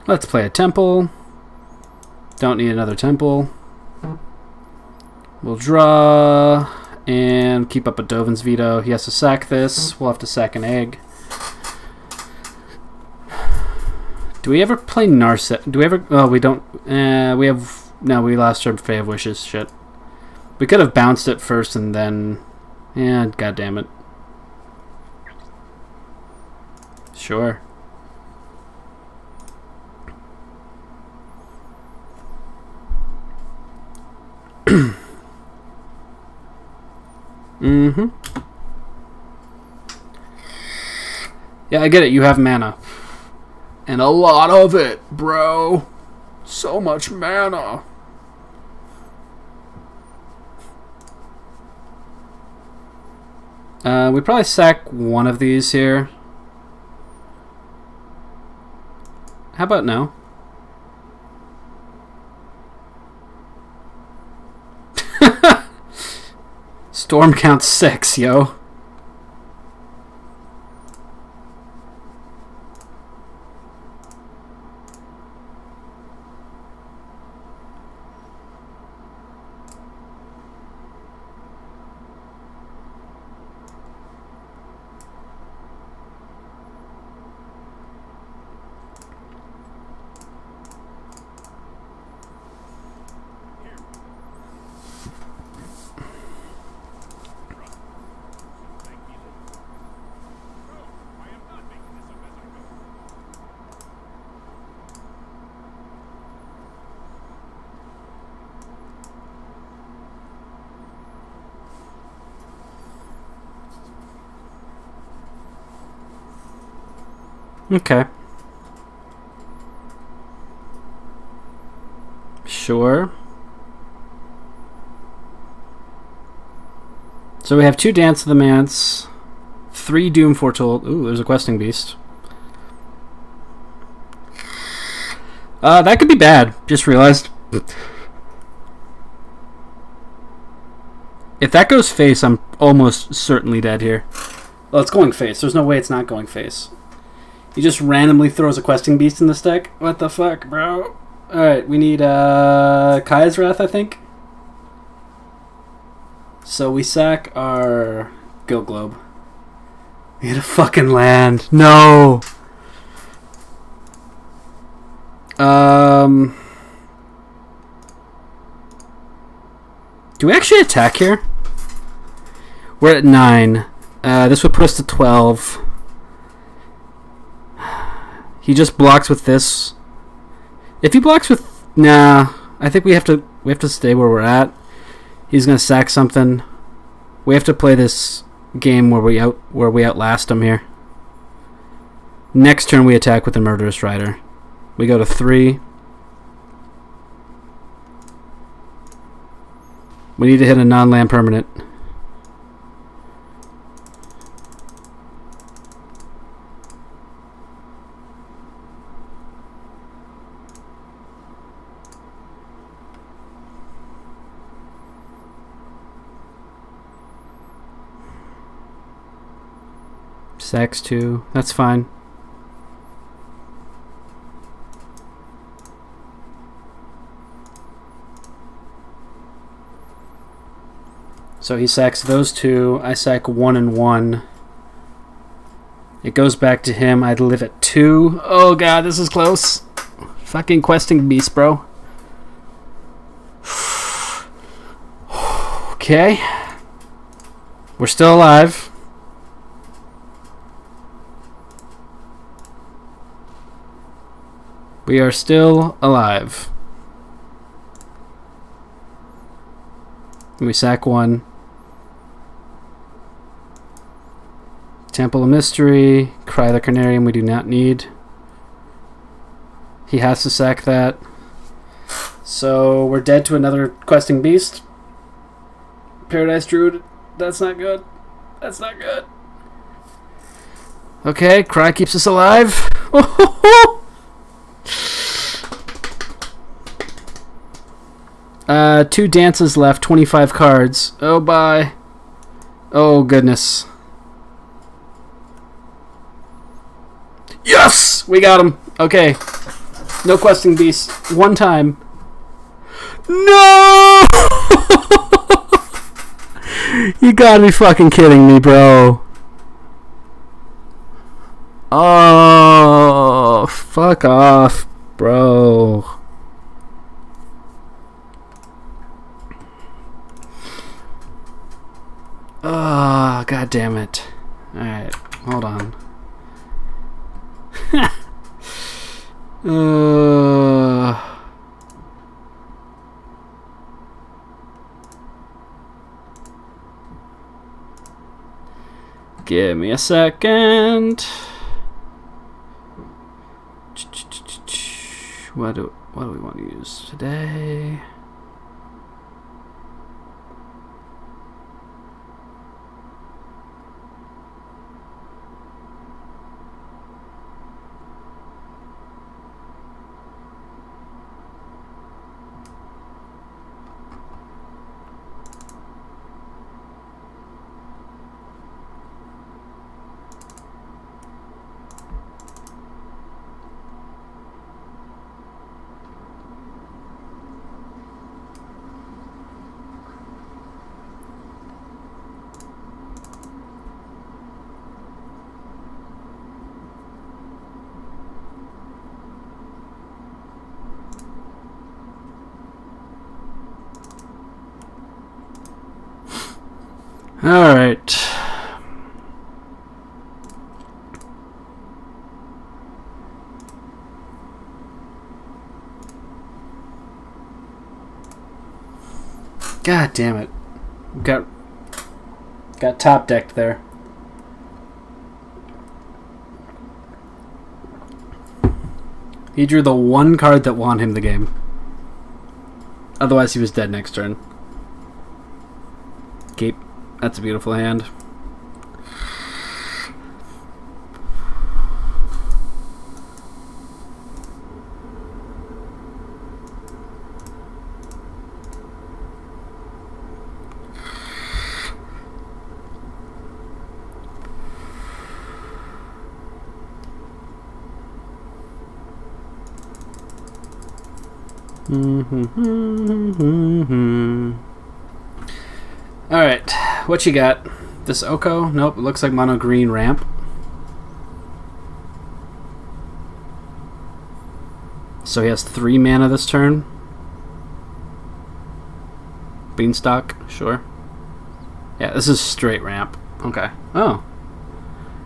Let's play a Temple. Don't need another Temple. We'll draw and keep up a Dovin's Veto. He has to sack this. We'll have to sack an egg. Do we ever play Narset? Do we ever... Oh, we don't... we have... No, we lost our Bay of Wishes. Shit. We could have bounced it first and then... Yeah, god damn it. Sure. Yeah, I get it. You have mana. And a lot of it, bro. So much mana. We probably sack one of these here. How about no? Storm counts 6, yo. Okay. Sure. So we have 2 Dance of the Manse, 3 Doom Foretold. Ooh, there's a Questing Beast. That could be bad. Just realized. If that goes face, I'm almost certainly dead here. Well, it's going face. There's no way it's not going face. He just randomly throws a Questing Beast in this deck? What the fuck, bro? Alright, we need Kaya's Wrath, I think. So we sack our Guild Globe. We get a fucking land. No! Do we actually attack here? We're at 9. This would put us to 12. He just blocks with this. If he blocks with... Nah. I think we have to stay where we're at. He's gonna sack something. We have to play this game where we outlast him here. Next turn we attack with the Murderous Rider. We go to 3. We need to hit a non-land permanent. Sacks 2. That's fine. So he sacks those 2. I sack 1 and 1. It goes back to him. I'd live at 2. Oh god, this is close. Fucking Questing Beast, bro. Okay. We're still alive. We are still alive. We sack 1. Temple of Mystery. Cry the Carnarium we do not need. He has to sack that. So we're dead to another Questing Beast. Paradise Druid. That's not good. That's not good. Okay, Cry keeps us alive. 2 dances left, 25 cards. Oh, bye. Oh, goodness. Yes! We got him. Okay. No Questing Beast. 1 time. No! You gotta be fucking kidding me, bro. Oh, fuck off, bro. Oh, god damn it. Alright, hold on. Give me a second. What do we want to use today? All right. God damn it. Got top decked there. He drew the one card that won him the game. Otherwise he was dead next turn. Keep. That's a beautiful hand. Alright, what you got? This Oko? Nope, it looks like mono green ramp. So he has 3 mana this turn. Beanstalk, sure. Yeah, this is straight ramp. Okay. Oh.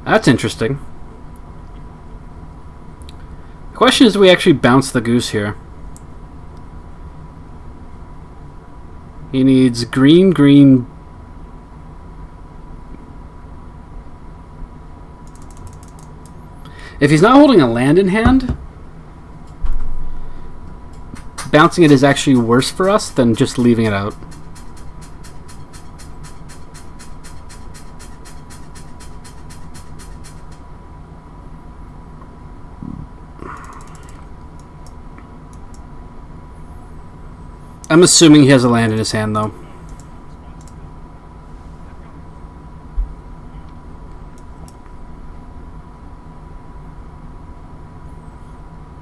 That's interesting. The question is, do we actually bounce the goose here? He needs green, green. If he's not holding a land in hand, bouncing it is actually worse for us than just leaving it out. I'm assuming he has a land in his hand, though.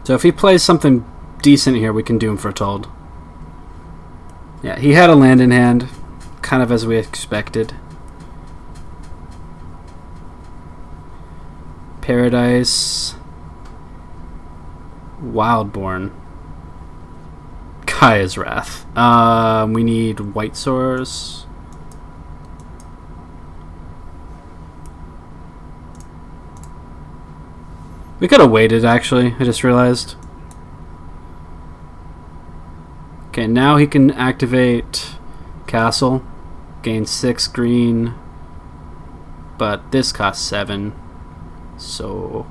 So if he plays something decent here, we can Doom Foretold. Yeah, he had a land in hand, kind of as we expected. Paradise. Wildborn. Kaya's Wrath. We need White Source. We could have waited, actually. I just realized. Okay, now he can activate Castle. Gain 6 green. But this costs 7. So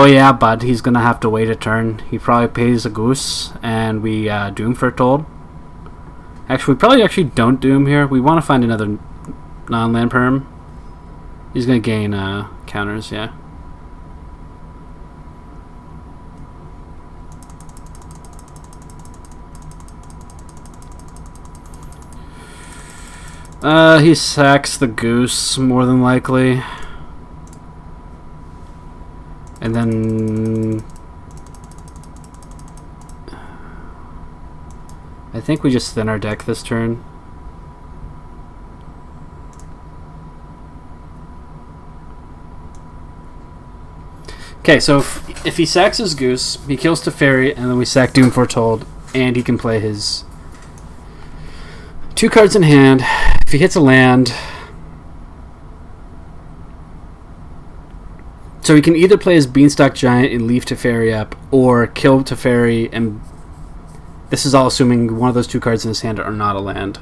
yeah, but he's gonna have to wait a turn. He probably pays a goose, and we Doom Foretold. Actually, we probably actually don't Doom here. We want to find another non-land perm. He's gonna gain counters, yeah. He sacks the goose, more than likely. And then I think we just thin our deck this turn. Okay, so if he sacks his goose, he kills Teferi, and then we sack Doom Foretold, and he can play his 2 cards in hand. If he hits a land, so he can either play his Beanstalk Giant and leave Teferi up, or kill Teferi, and this is all assuming one of those 2 cards in his hand are not a land.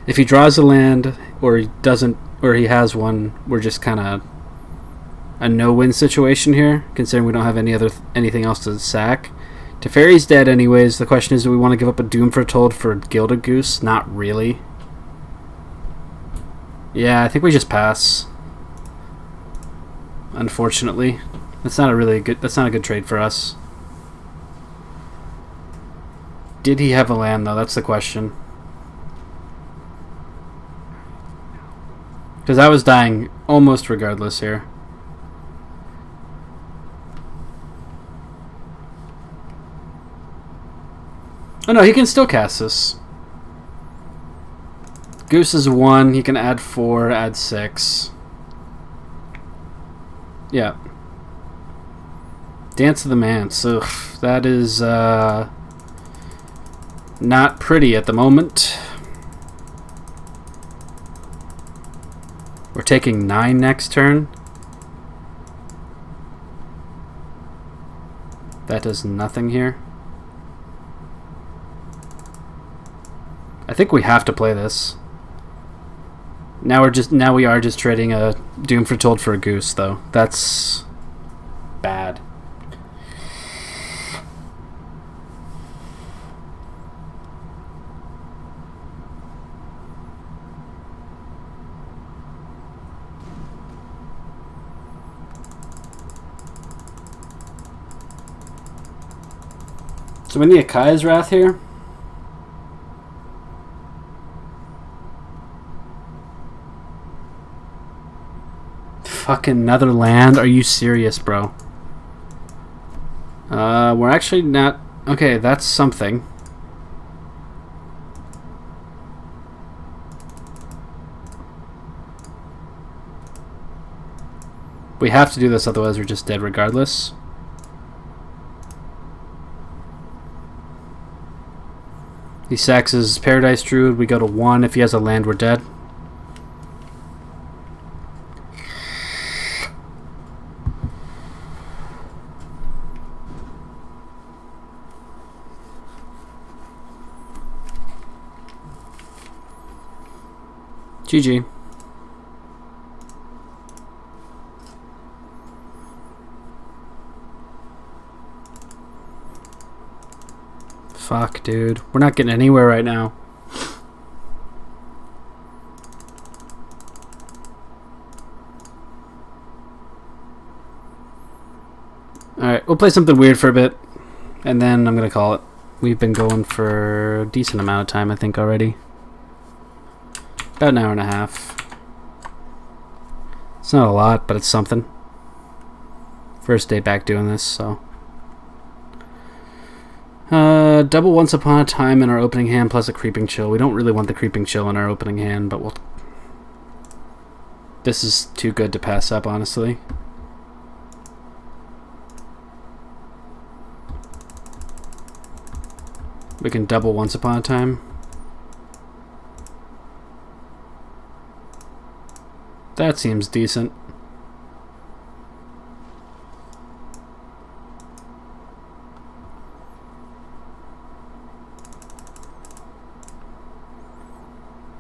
If he draws a land, or he doesn't, or he has one, we're just kind of a no-win situation here, considering we don't have anything else to sack. Teferi's dead anyways. The question is, do we want to give up a Doom Foretold for Gilded Goose? Not really. Yeah, I think we just pass. Unfortunately. That's not a good trade for us. Did he have a land though? That's the question. Because I was dying almost regardless here. Oh no, he can still cast this. Goose is 1, he can add 4, add 6. Yeah. Dance of the Manse. Ugh, that is not pretty at the moment. We're taking 9 next turn. That does nothing here. I think we have to play this. Now we are just trading a Doom Foretold for a Goose, though. That's bad. So we need a Kai's Wrath here. Fucking another land? Are you serious, bro? We're actually not... Okay, that's something. We have to do this, otherwise we're just dead regardless. He sacks his Paradise Druid. We go to 1. If he has a land, we're dead. GG. Fuck, dude. We're not getting anywhere right now. Alright, we'll play something weird for a bit, and then I'm going to call it. We've been going for a decent amount of time, I think, already. About an hour and a half. It's not a lot, but it's something. First day back doing this, so... double Once Upon a Time in our opening hand plus a Creeping Chill. We don't really want the Creeping Chill in our opening hand, but we'll... This is too good to pass up, honestly. We can double Once Upon a Time. That seems decent.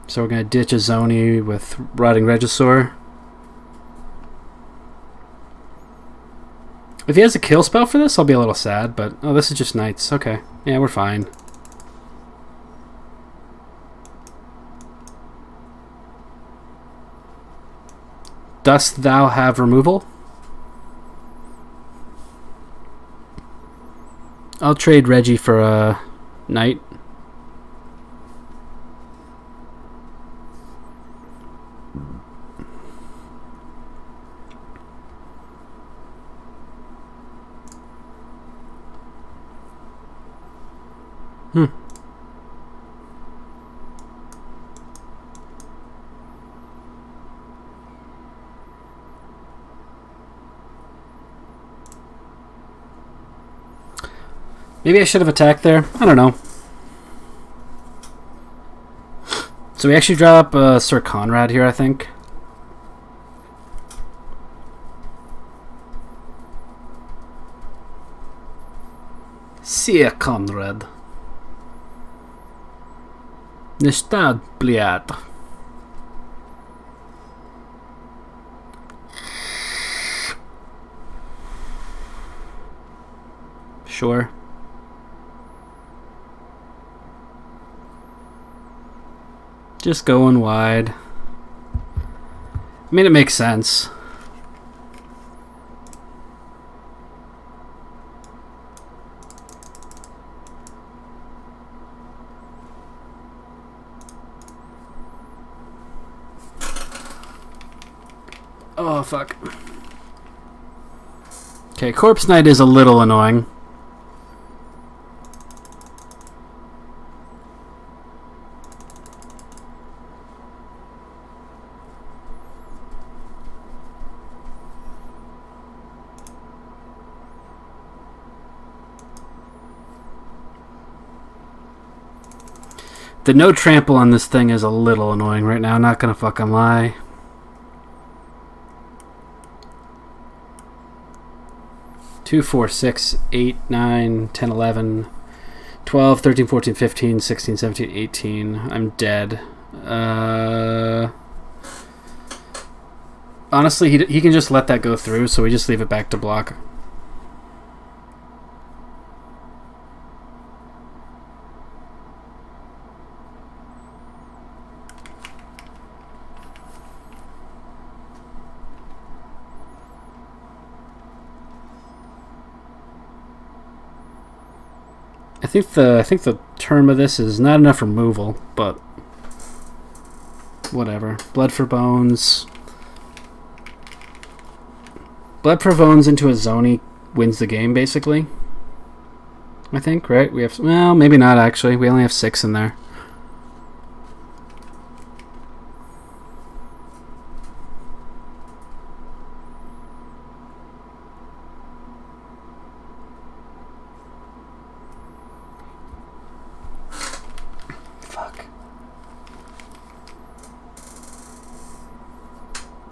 So we're going to ditch a Zoni with Rotting Regisaur. If he has a kill spell for this, I'll be a little sad, but... Oh, this is just Knights. Okay. Yeah, we're fine. Dost thou have removal? I'll trade Reggie for a Knight. Maybe I should have attacked there. I don't know. So we actually drop Sir Conrad here, I think. Sir Conrad. Nestad bliad. Sure. Just going wide. I mean, it makes sense. Oh, fuck. Okay, Corpse Knight is a little annoying. The no trample on this thing is a little annoying right now, not gonna fucking lie. Two, 4, 6, 8, 9, 10, 11, 12, 13, 14, 15, 16, 17, 18. I'm dead. Honestly, he can just let that go through, so we just leave it back to block. I think the term of this is not enough removal, but whatever. Blood for Bones. Blood for Bones into a Zoni wins the game, basically. I think, right? We have, well, maybe not actually. We only have 6 in there.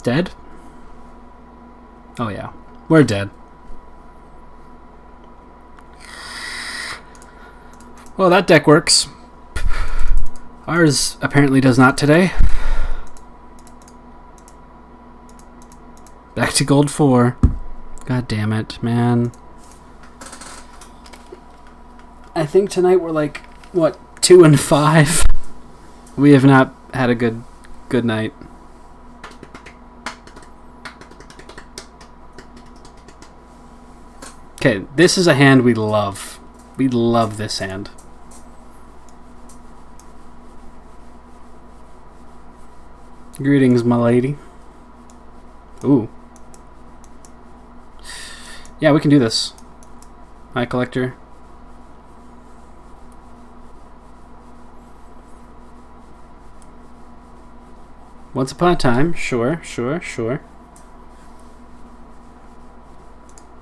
Dead? Oh yeah, we're dead. Well, that deck works. Ours apparently does not today. Back to gold 4. God damn it, man. I think tonight we're like, what, 2 and 5? We have not had a good night. Okay, this is a hand we love. We love this hand. Greetings, my lady. Ooh. Yeah, we can do this. Eye Collector. Once upon a time. Sure.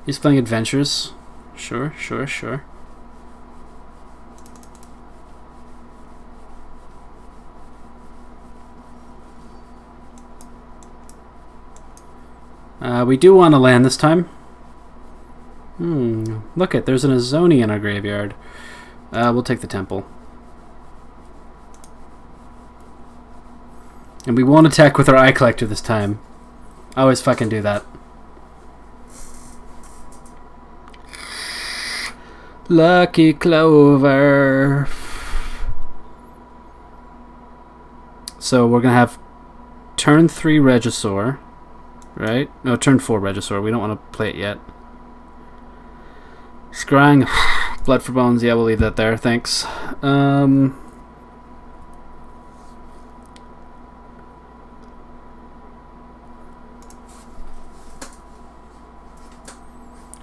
He's playing Adventures. Sure. We do want to land this time. Look it, there's an Azoni in our graveyard. We'll take the Temple. And we won't attack with our Eye Collector this time. I always fucking do that. Lucky Clover. So we're going to have turn 3 Regisaur, right? No, turn 4 Regisaur. We don't want to play it yet. Scrying. Blood for Bones. Yeah, we'll leave that there. Thanks. I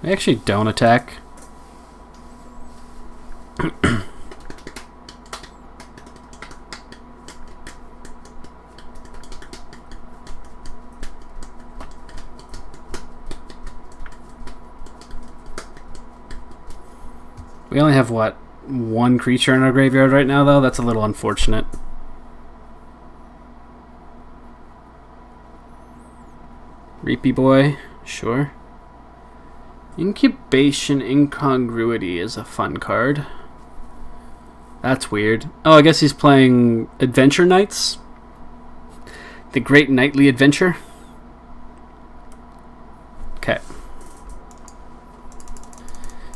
actually don't attack. We only have, what, 1 creature in our graveyard right now, though? That's a little unfortunate. Reapy Boy, sure. Incubation Incongruity is a fun card. That's weird. Oh, I guess he's playing Adventure Knights? The Great Knightly Adventure? Okay.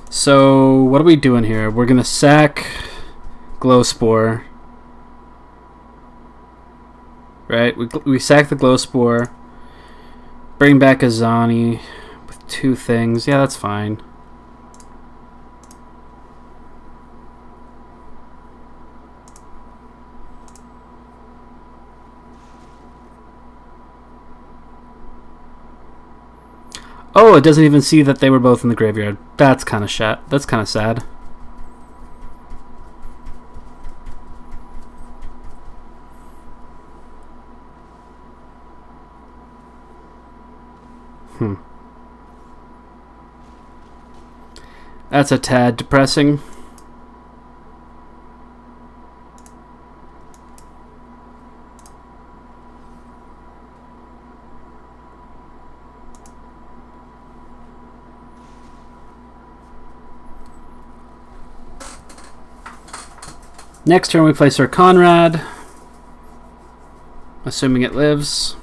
So, what are we doing here? We're going to sack Glowspore. right? We sack the Glow Spore, bring back Azani with 2 things. Yeah, that's fine. Oh, it doesn't even see that they were both in the graveyard. That's kind of That's kind of sad. That's a tad depressing. Next turn we play Sir Conrad, assuming it lives,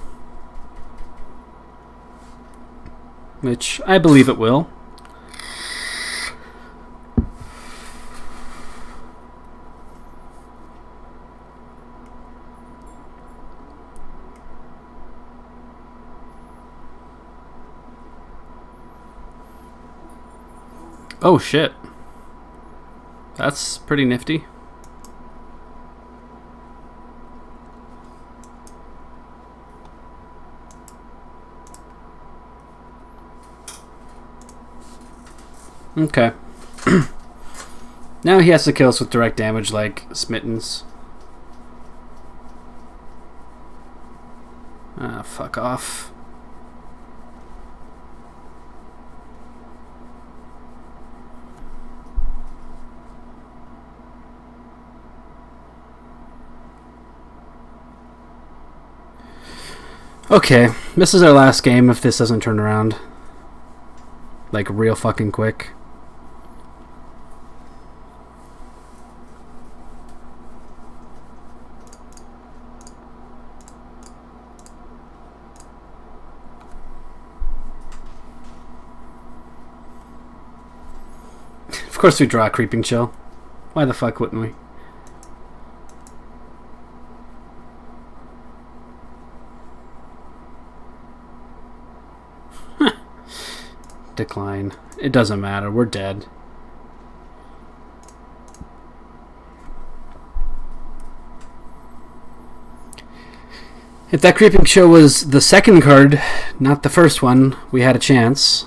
which I believe it will. Oh shit. That's pretty nifty. Okay. Now he has to kill us with direct damage like Smittens. Ah, fuck off. Okay, this is our last game if this doesn't turn around. Like, real fucking quick. Of course we draw a Creeping Chill. Why the fuck wouldn't we? Decline. It doesn't matter. We're dead. If that Creeping Chill was the second card, not the first one, we had a chance.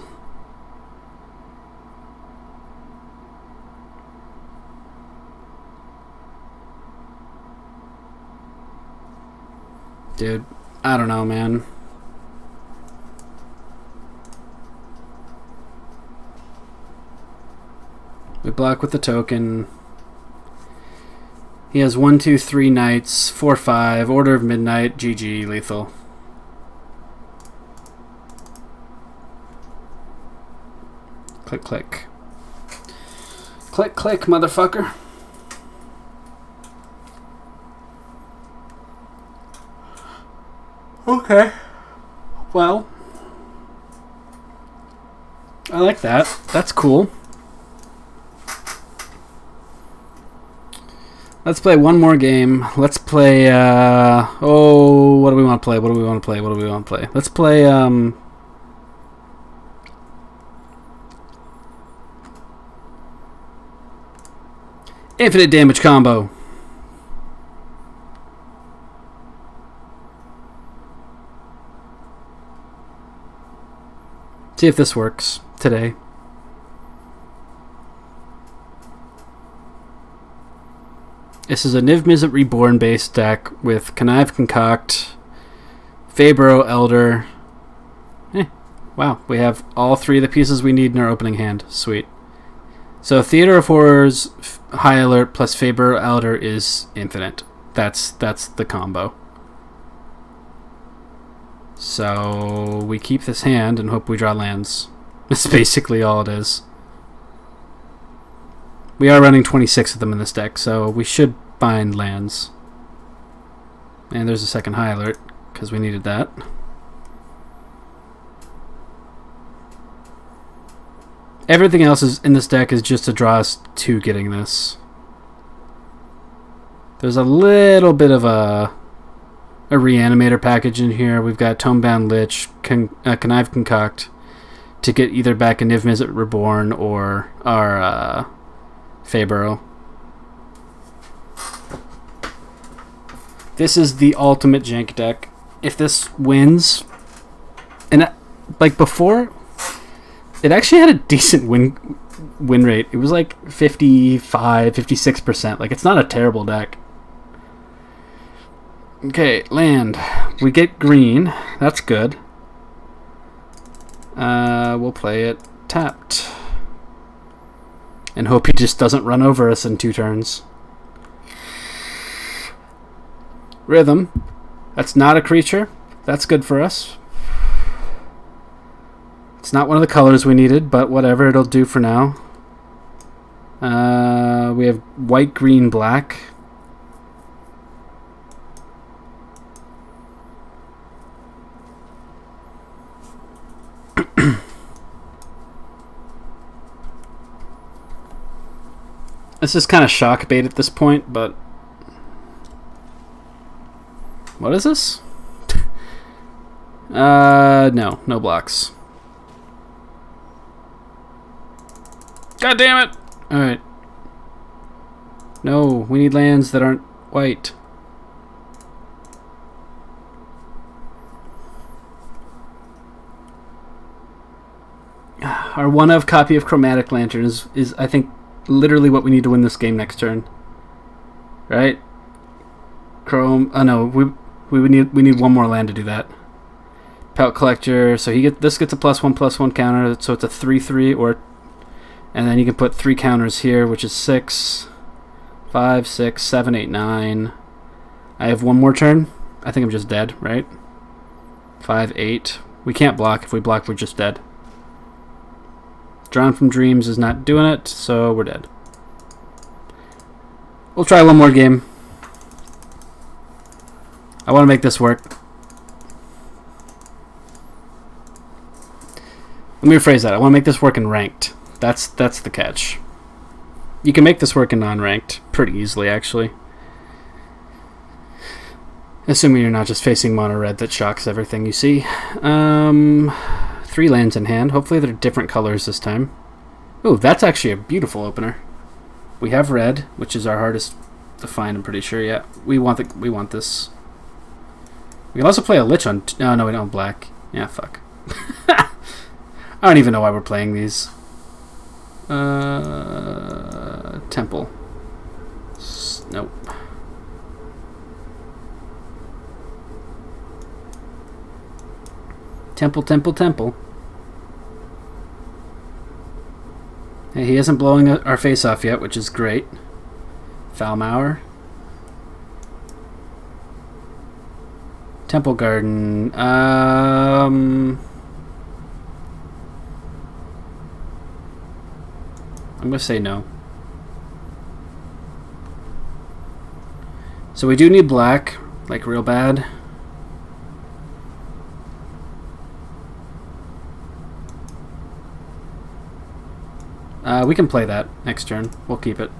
Dude, I don't know, man. We block with the token. He has 1, 2, 3 knights, 4, 5, Order of Midnight, GG, lethal. Click, click. Click, click, motherfucker. Okay. Well, I like that. That's cool. Let's play one more game. Let's play, oh, what do we want to play? What do we want to play? What do we want to play? Let's play, infinite damage combo. See if this works today. This is a Niv Mizzet Reborn based deck with Connive Concoct, Fabro Elder. Wow, we have all 3 of the pieces we need in our opening hand. Sweet. So Theater of Horrors, High Alert plus Fabro Elder is infinite. That's the combo. So we keep this hand and hope we draw lands. That's basically all it is. We are running 26 of them in this deck, so we should bind lands. And there's a second High Alert, because we needed that. Everything else is in this deck is just to draw us to getting this. There's a little bit of a a Reanimator package in here. We've got Tomebound Lich, Connive Concoct to get either back a Niv Mizzet Reborn or our Feyburrow. This is the ultimate jank deck. If this wins, and like before, it actually had a decent win rate. It was like 55, 56%. Like, it's not a terrible deck. Okay, land. We get green. That's good. We'll play it tapped. And hope he just doesn't run over us in 2 turns. Rhythm. That's not a creature. That's good for us. It's not one of the colors we needed, but whatever, it'll do for now. We have white, green, black. This is kind of shock bait at this point, but... What is this? No blocks. God damn it! Alright. No, we need lands that aren't white. Our one-of copy of Chromatic Lantern is, I think, literally what we need to win this game next turn. Right? Chrome... Oh no, we need one more land to do that. Pelt Collector, so this gets a +1/+1 counter, so it's a 3/3, or... And then you can put 3 counters here, which is 6, 5, 6, 7, 8, 9. I have one more turn. I think I'm just dead, right? 5, 8. We can't block. If we block, we're just dead. Drawn from Dreams is not doing it, so we're dead. We'll try one more game. I want to make this work. Let me rephrase that. I want to make this work in ranked. That's the catch. You can make this work in non-ranked pretty easily, actually. Assuming you're not just facing mono red that shocks everything you see. 3 lands in hand. Hopefully they're different colors this time. Oh, that's actually a beautiful opener. We have red, which is our hardest to find, I'm pretty sure. Yeah, we want this. We can also play a Lich on... No, we don't have black. Yeah, fuck. I don't even know why we're playing these. Temple. Nope. Temple. Hey, he isn't blowing our face off yet, which is great. Falmauer. Temple Garden. I'm going to say no. So we do need black, like real bad. We can play that next turn. We'll keep it.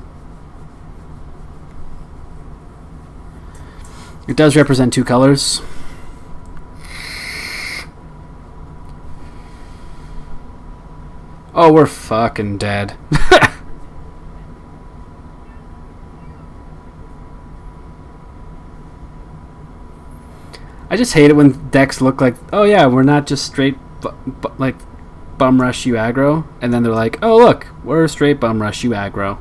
It does represent 2 colors. Oh, we're fucking dead. I just hate it when decks look like, oh yeah, we're not just straight like bum rush you aggro, and then they're like, oh look, we're straight bum rush you aggro.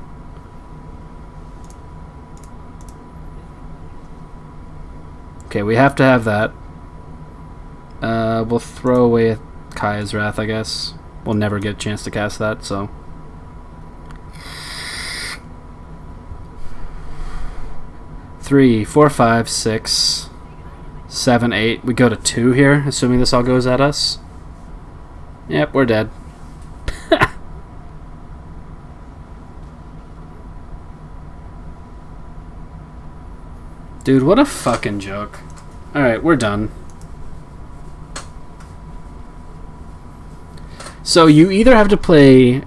Okay, we have to have that. We'll throw away Kaya's Wrath, I guess. We'll never get a chance to cast that, so. Three, 4, 5, 6, 7, 8. We go to 2 here, assuming this all goes at us. Yep, we're dead. Dude, what a fucking joke. Alright, we're done. So you either have to play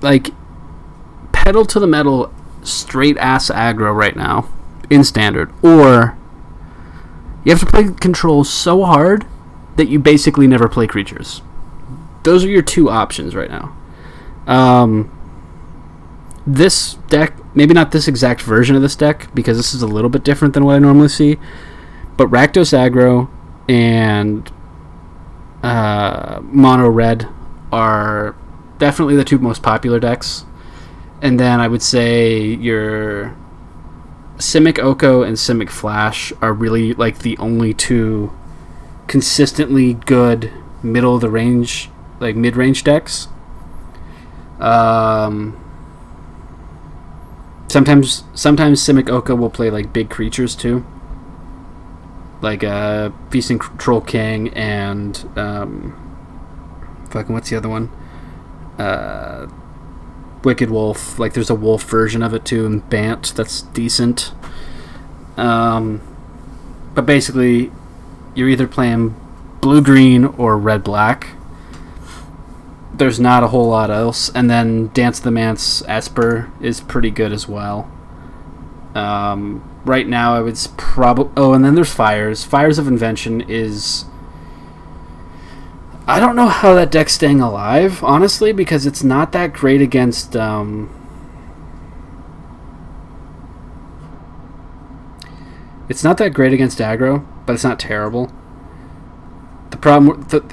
like pedal to the metal straight ass aggro right now in standard, or You have to play control so hard that you basically never play creatures. Those are your two options right now. This deck, maybe not this exact version of this deck, because this is a little bit different than what I normally see, but Rakdos Aggro and Mono Red are definitely the two most popular decks. And then I would say your Simic Oko and Simic Flash are really like the only two consistently good middle of the range, like mid-range decks. Sometimes Simic Oko will play like big creatures too, like Feasting Troll King and what's the other one? Wicked Wolf. Like there's a wolf version of it too in Bant that's decent. But basically, you're either playing blue-green or red-black. There's not a whole lot else. And then Dance the Manse Esper is pretty good as well. Right now, I would probably... Oh, and then there's Fires. Fires of Invention is... I don't know how that deck's staying alive, honestly, because it's not that great against... It's not that great against aggro, but it's not terrible. The problem... The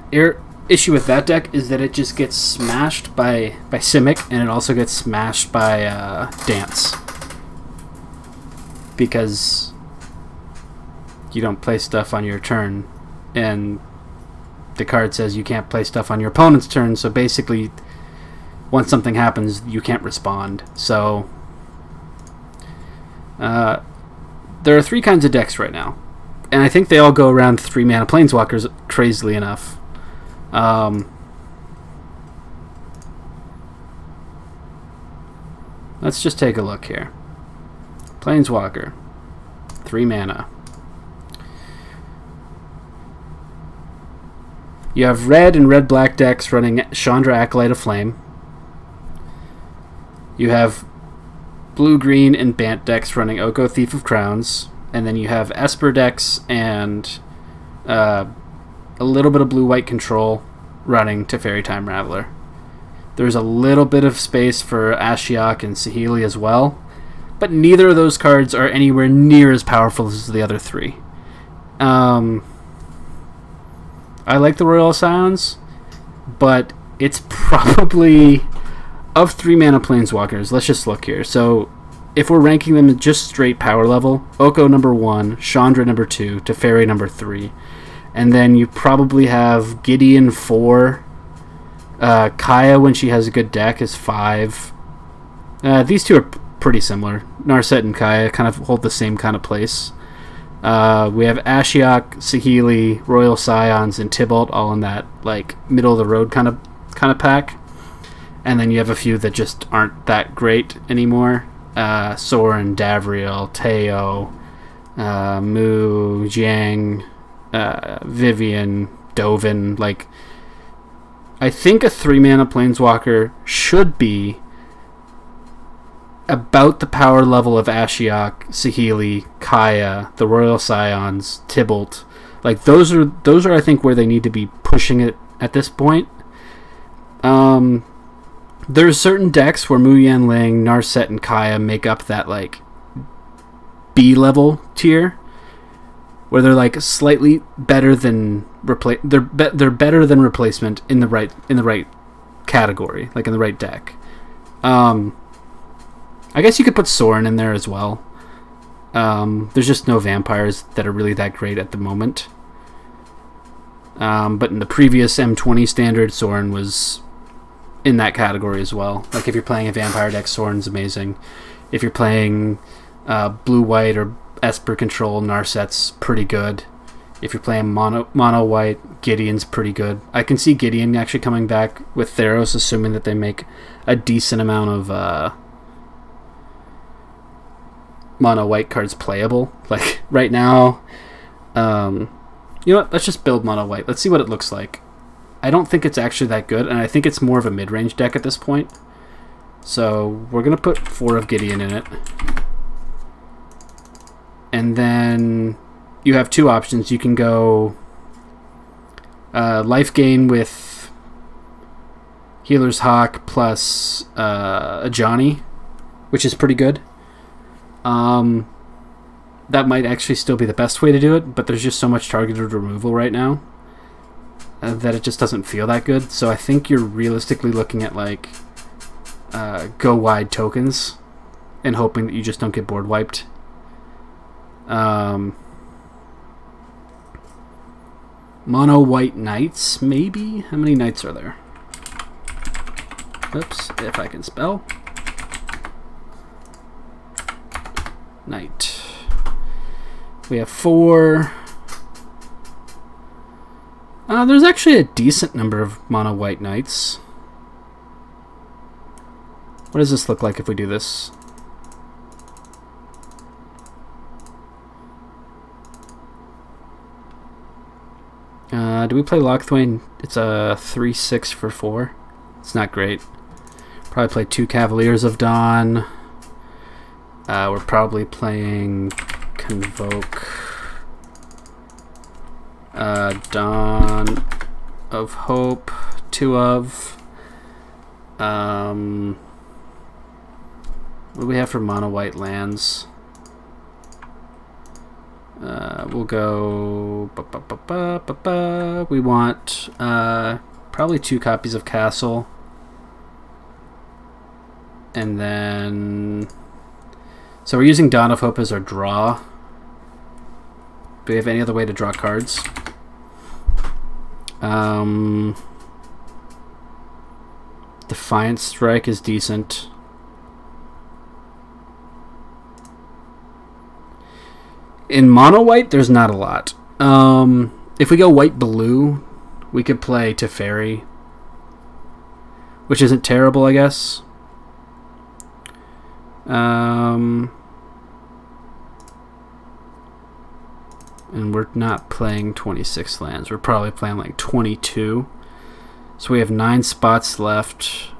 issue with that deck is that it just gets smashed by Simic, and it also gets smashed by Dance. Because you don't play stuff on your turn, and the card says you can't play stuff on your opponent's turn, so basically once something happens, you can't respond. So there are three kinds of decks right now, and I think they all go around 3 mana Planeswalkers, crazily enough. Let's just take a look here. Planeswalker, 3 mana. You have red and red-black decks running Chandra Acolyte of Flame. You have blue-green and Bant decks running Oko Thief of Crowns. And then you have Esper decks and a little bit of blue-white control running Teferi Time Raveler. There's a little bit of space for Ashiok and Saheeli as well, but neither of those cards are anywhere near as powerful as the other three. I like the Royal Scions, but it's probably... Of 3 mana Planeswalkers, let's just look here. So, if we're ranking them at just straight power level, Oko number 1, Chandra number 2, Teferi number 3. And then you probably have Gideon 4. Kaya, when she has a good deck, is 5. These two are pretty similar. Narset and Kaya kind of hold the same kind of place. We have Ashiok, Saheeli, Royal Scions, and Tybalt all in that like middle of the road kind of pack. And then you have a few that just aren't that great anymore. Sorin, Davriel, Teo, Mu, Jiang, Vivian, Dovin. Like, I think a 3 mana Planeswalker should be about the power level of Ashiok, Saheeli, Kaya, the Royal Scions, Tybalt. Like those are I think where they need to be pushing it at this point. There's certain decks where Mu Yanling, Narset, and Kaya make up that like B level tier, where they're like slightly better than they're better than replacement in the right category, like in the right deck. I guess you could put Sorin in there as well. There's just no vampires that are really that great at the moment. But in the previous M20 standard, Sorin was in that category as well. Like if you're playing a vampire deck, Sorin's amazing. If you're playing blue-white or Esper control, Narset's pretty good. If you're playing mono-white, Gideon's pretty good. I can see Gideon actually coming back with Theros, assuming that they make a decent amount of mono-white cards playable. Like right now, you know what? Let's just build mono-white. Let's see what it looks like. I don't think it's actually that good, and I think it's more of a mid-range deck at this point. So we're going to put 4 of Gideon in it. And then you have two options. You can go life gain with Healer's Hawk plus a Johnny, which is pretty good. That might actually still be the best way to do it, but there's just so much targeted removal right now that it just doesn't feel that good. So I think you're realistically looking at like go wide tokens and hoping that you just don't get board wiped. Mono white knights, maybe? How many knights are there? Oops, if I can spell. Knight. We have 4. There's actually a decent number of mono white knights. What does this look like if we do this? Do we play Lockthwain? It's a 3/6 for 4. It's not great. Probably play 2 Cavaliers of Dawn. We're probably playing Convoke. Dawn of Hope. 2 of. What do we have for mono white lands? We'll go. We want probably 2 copies of Castle. And then. So we're using Dawn of Hope as our draw. Do we have any other way to draw cards? Defiant Strike is decent. In mono white, there's not a lot. If we go white blue, we could play Teferi, which isn't terrible, I guess. And we're not playing 26 lands. We're probably playing like 22. So we have 9 spots left.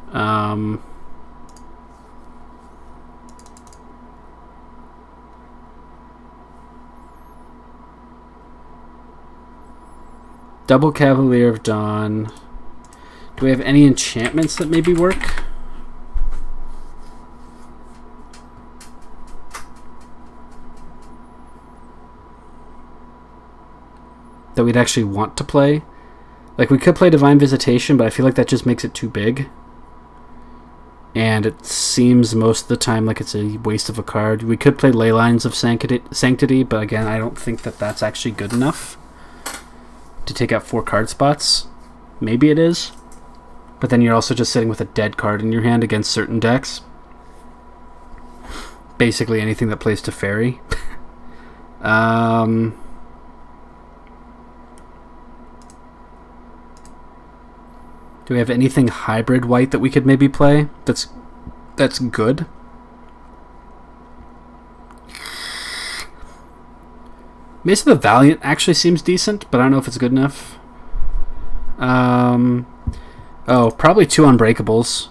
Double Cavalier of Dawn. Do we have any enchantments that maybe work? That we'd actually want to play? Like, we could play Divine Visitation, but I feel like that just makes it too big. And it seems most of the time like it's a waste of a card. We could play Leylines of Sanctity, but again, I don't think that that's actually good enough to take out 4 card spots. Maybe it is. But then you're also just sitting with a dead card in your hand against certain decks. Basically anything that plays Teferi. Do we have anything hybrid white that we could maybe play that's good? Mace of the Valiant actually seems decent, but I don't know if it's good enough. Oh, probably 2 Unbreakables.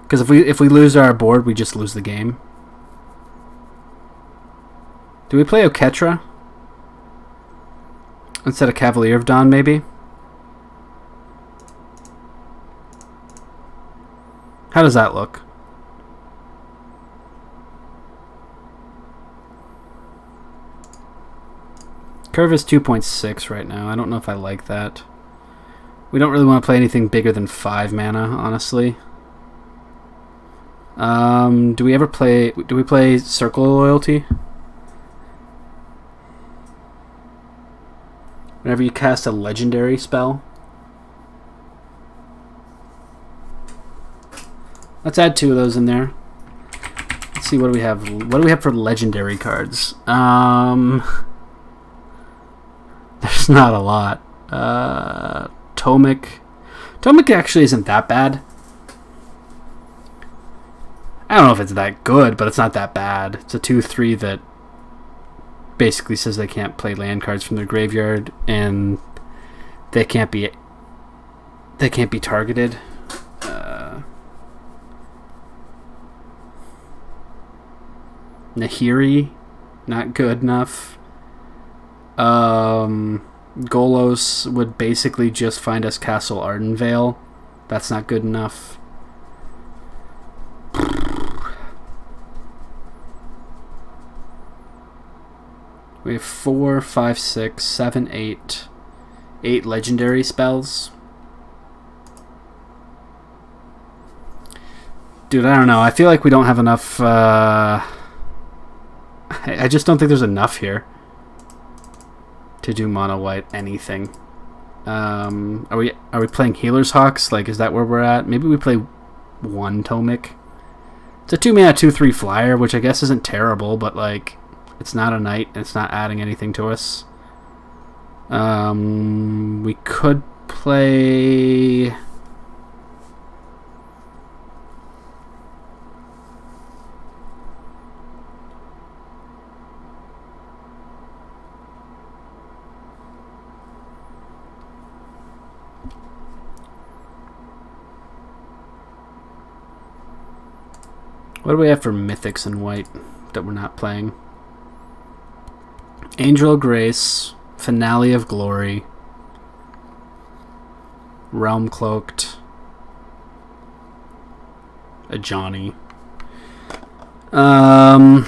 Because if we lose our board, we just lose the game. Do we play Oketra instead of Cavalier of Dawn, maybe? How does that look? Curve is 2.6 right now. I don't know if I like that. We don't really want to play anything bigger than 5 mana, honestly. Do we play Circle of Loyalty? Whenever you cast a legendary spell. Let's add 2 of those in there. Let's see, what do we have? What do we have for legendary cards? There's not a lot. Tomic. Tomic actually isn't that bad. I don't know if it's that good, but it's not that bad. It's a 2/3 that basically says they can't play land cards from their graveyard, and they can't be targeted. Nahiri, not good enough. Golos would basically just find us Castle Ardenvale. That's not good enough. We have 4, 5, 6, 7, 8. 8 legendary spells. Dude, I don't know. I feel like we don't have enough. I just don't think there's enough here to do mono white anything. Are we playing Healer's Hawks? Like, is that where we're at? Maybe we play 1 Tomic. It's a 2-mana 2/3 flyer, which I guess isn't terrible, but like, it's not a knight. And it's not adding anything to us. We could play. What do we have for mythics in white that we're not playing? Angel of Grace, Finale of Glory, Realm Cloaked, a Johnny. Okay,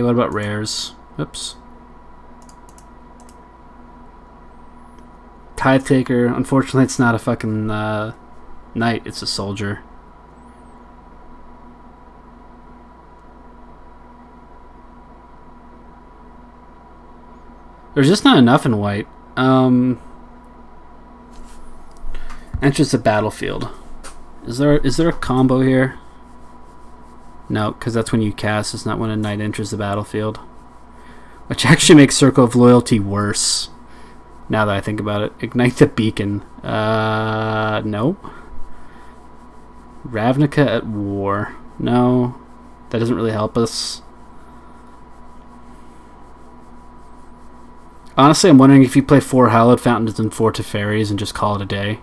what about rares? Oops. Tithe Taker. Unfortunately, it's not a fucking knight. It's a soldier. There's just not enough in white. Enters the battlefield. Is there a combo here? No, because that's when you cast. It's not when a knight enters the battlefield. Which actually makes Circle of Loyalty worse. Now that I think about it. Ignite the Beacon. No. Ravnica at War. No. That doesn't really help us. Honestly, I'm wondering if you play 4 Hallowed Fountains and 4 Teferis and just call it a day.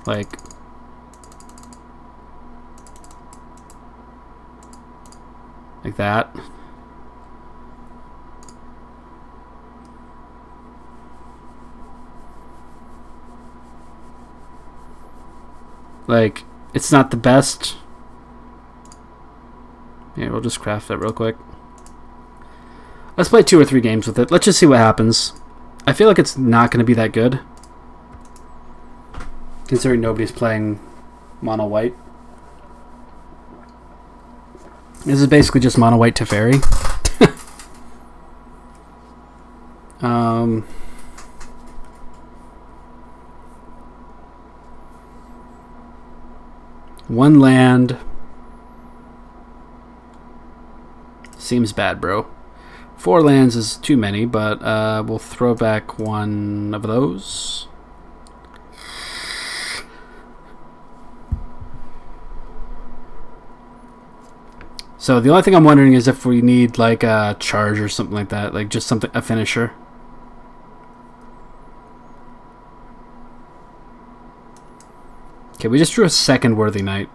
Like that. Like, it's not the best. Yeah, we'll just craft that real quick. Let's play 2 or 3 games with it. Let's just see what happens. I feel like it's not going to be that good, considering nobody's playing mono white. This is basically just mono white Teferi. One land. Seems bad, bro. 4 lands is too many, but we'll throw back 1 of those. So the only thing I'm wondering is if we need like a charge or something like that, like just something, a finisher. Okay, we just drew a second Worthy Knight.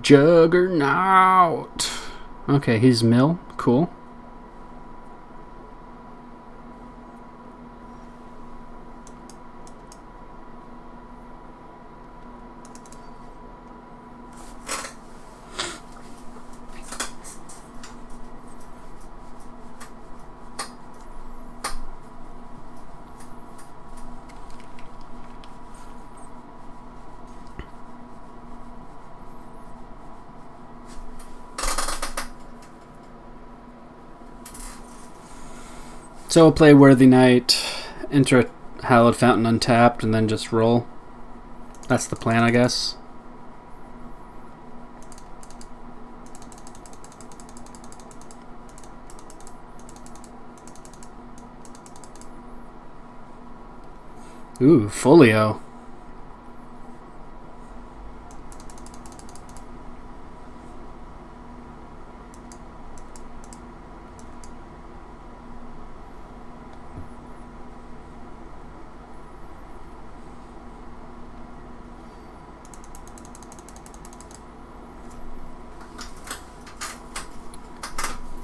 Juggernaut. Okay, he's mill. Cool. So we'll play Worthy Knight, enter a Hallowed Fountain untapped, and then just roll. That's the plan, I guess. Ooh, Folio.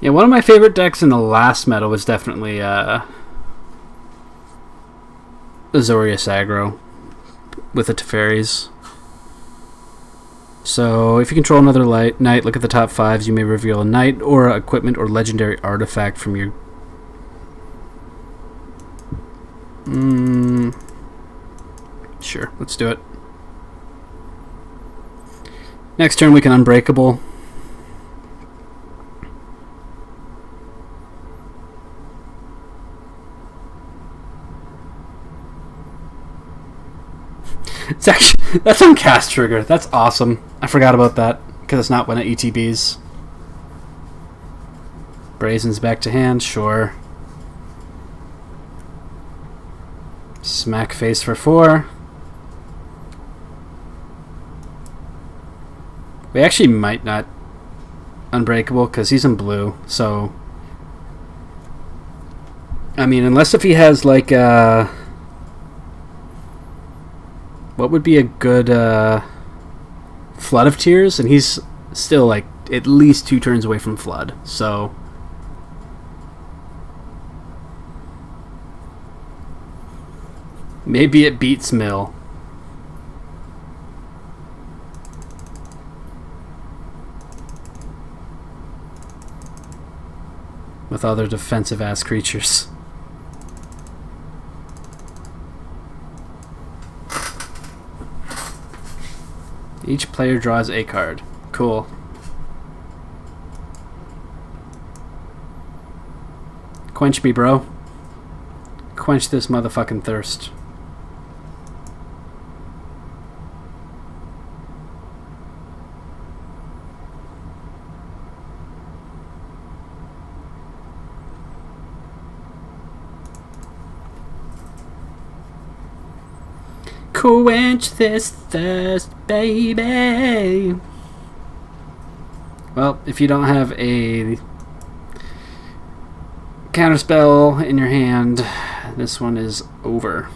Yeah, one of my favorite decks in the last meta was definitely Azorius aggro with the Teferis. So, if you control another knight, look at the top 5s. You may reveal a knight or equipment or legendary artifact from your... Sure, let's do it. Next turn we can Unbreakable. It's actually, that's on cast trigger. That's awesome. I forgot about that because it's not one of ETBs. Brazen's back to hand, sure. Smack face for 4. We actually might not Unbreakable because he's in blue, so... I mean, unless if he has like what would be a good Flood of Tears, and he's still like at least 2 turns away from Flood, so maybe it beats Mill. With other defensive ass creatures. Each player draws a card. Cool. Quench me, bro. Quench this motherfucking thirst. Quench this thirst, baby. Well, if you don't have a counterspell in your hand, this one is over.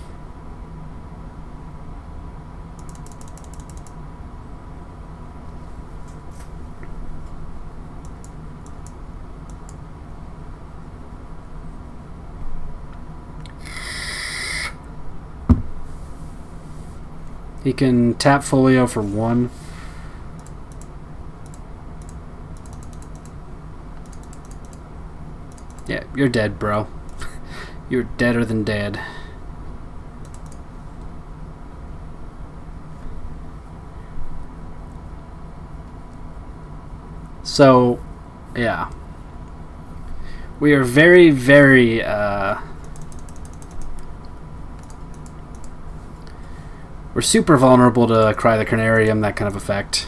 He can tap Folio for 1. Yeah, you're dead, bro. You're deader than dead. So, yeah. We are very, very, we're super vulnerable to Cry the Carnarium, that kind of effect.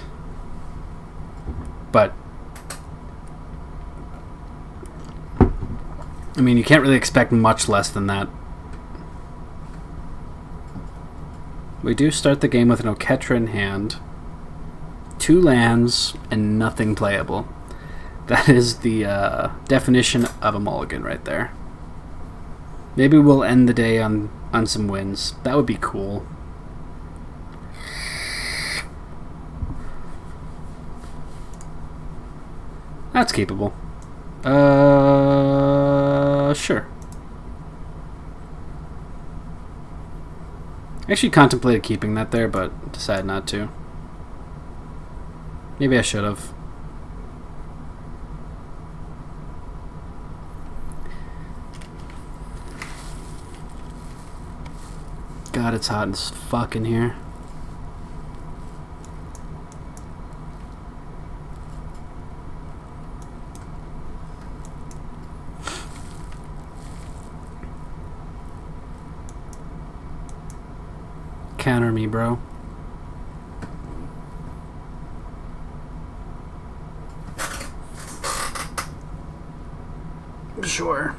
But, I mean, you can't really expect much less than that. We do start the game with an Oketra in hand, 2 lands, and nothing playable. That is the definition of a mulligan right there. Maybe we'll end the day on some wins. That would be cool. That's capable. Sure. I actually contemplated keeping that there, but decided not to. Maybe I should have. God, it's hot as fuck in here. Counter me, bro. Sure.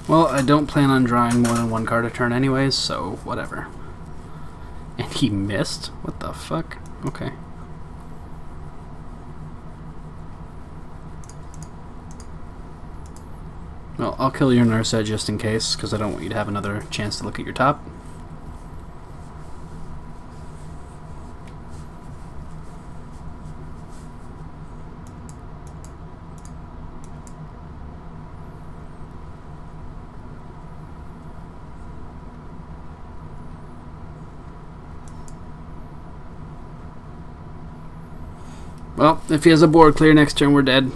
Well, I don't plan on drawing more than 1 card a turn anyways, so whatever. And he missed? What the fuck? Okay. Well, I'll kill your Nursa just in case, because I don't want you to have another chance to look at your top. Well, if he has a board clear next turn, we're dead.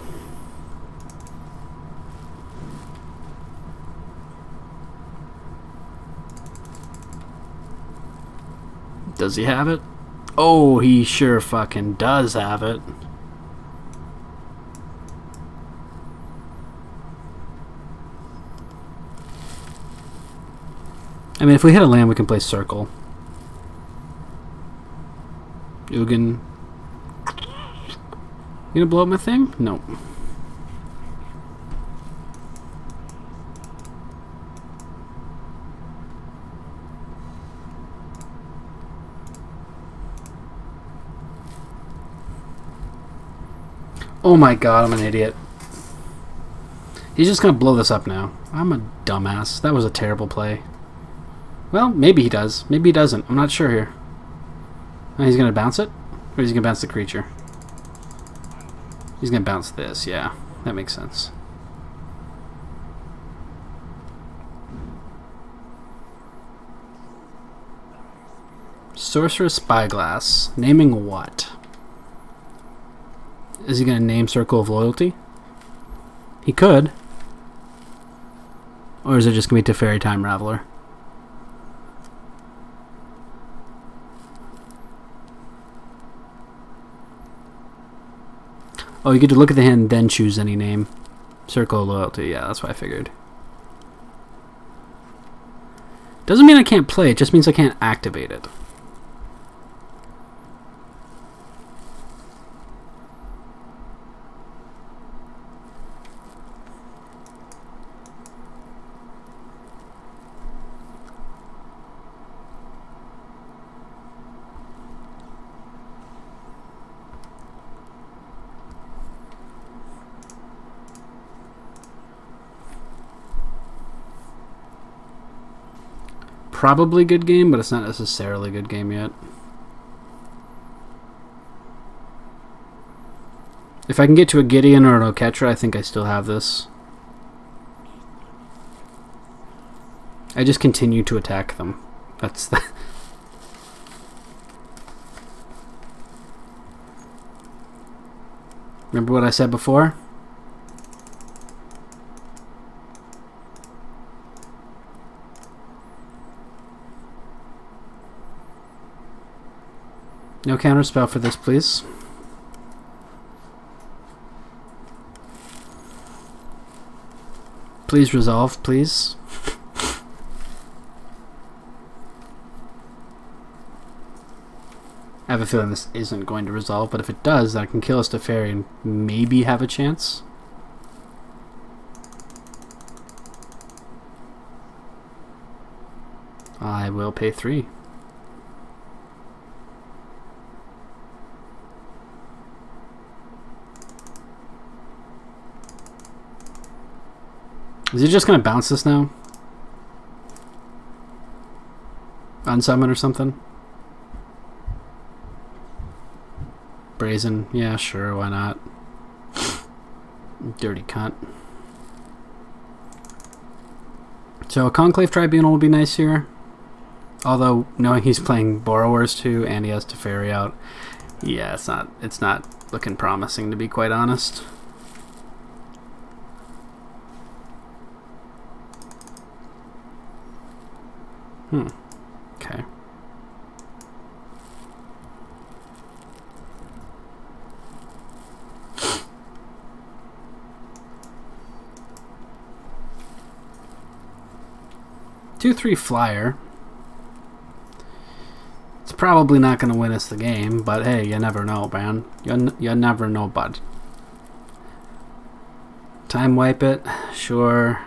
Does he have it? Oh, he sure fucking does have it. I mean, if we hit a land, we can play Circle. Ugin. You gonna blow up my thing? Nope. Oh my god, I'm an idiot. He's just gonna blow this up now. I'm a dumbass. That was a terrible play. Well, maybe he does. Maybe he doesn't. I'm not sure here. Oh, he's gonna bounce it? Or is he gonna bounce the creature? He's gonna bounce this, yeah. That makes sense. Sorcerer's Spyglass. Naming what? Is he gonna name Circle of Loyalty? He could. Or is it just gonna be Teferi Time Raveler? Oh, you get to look at the hand, then choose any name. Circle of Loyalty, yeah, that's what I figured. Doesn't mean I can't play, it just means I can't activate it. Probably good game, but it's not necessarily a good game yet. If I can get to a Gideon or an Oketra, I think I still have this. I just continue to attack them. That's the... Remember what I said before? No counterspell for this, please. Please resolve, please. I have a feeling this isn't going to resolve, but if it does, I can kill a Teferi and maybe have a chance. I will pay 3. Is he just gonna bounce this now? Unsummon or something? Brazen, yeah, sure, why not? Dirty cunt. So a Conclave Tribunal would be nice here. Although knowing he's playing Borrowers too and he has Teferi out, yeah, it's not looking promising, to be quite honest. Okay. Two, 3 flyer. It's probably not going to win us the game, but hey, you never know, man. You never know, bud. Time wipe it, sure.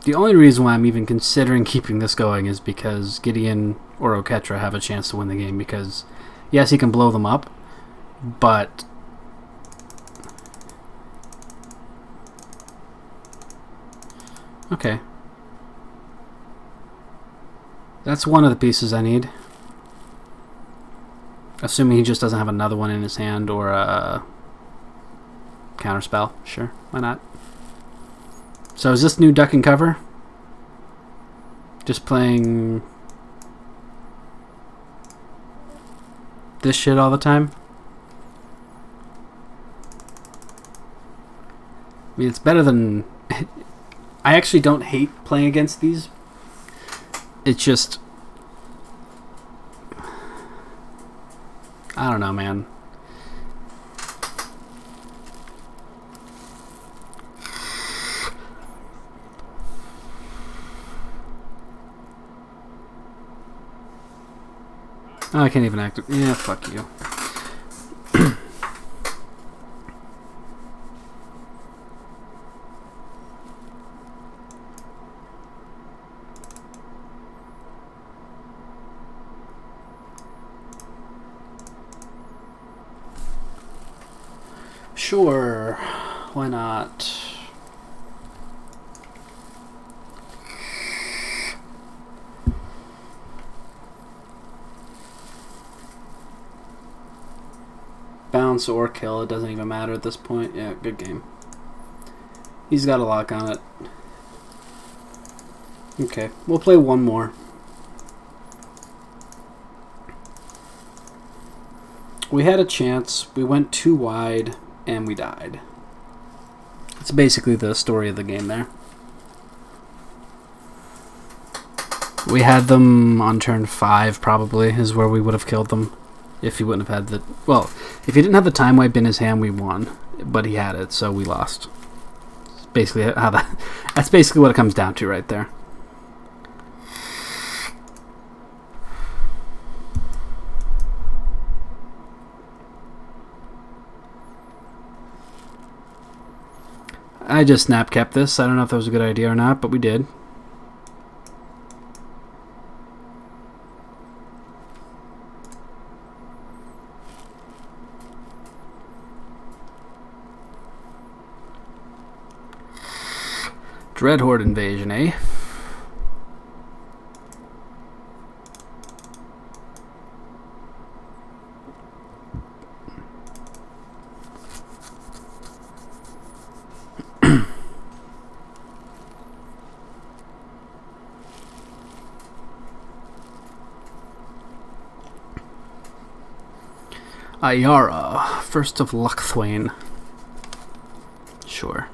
The only reason why I'm even considering keeping this going is because Gideon or Oketra have a chance to win the game, because yes, he can blow them up, but okay. That's one of the pieces I need. Assuming he just doesn't have another one in his hand or a counterspell. Sure, why not? So is this new duck and cover? Just playing this shit all the time? I mean, it's better than... I actually don't hate playing against these. It's just... I don't know, man. Oh, I can't even act. Yeah, fuck you. Sure, why not? Bounce or kill, it doesn't even matter at this point. Yeah, good game. He's got a lock on it. Okay, we'll play one more. We had a chance, we went too wide, and we died. It's basically the story of the game there. We had them on turn 5, probably, is where we would have killed them. If he wouldn't have had the... Well, if he didn't have the time wipe in his hand, we won. But he had it, so we lost. That's basically how that's basically what it comes down to right there. I just snap kept this. I don't know if that was a good idea or not, but we did. Dreadhorde invasion, eh? Ayara, first of Luckthwain. Sure.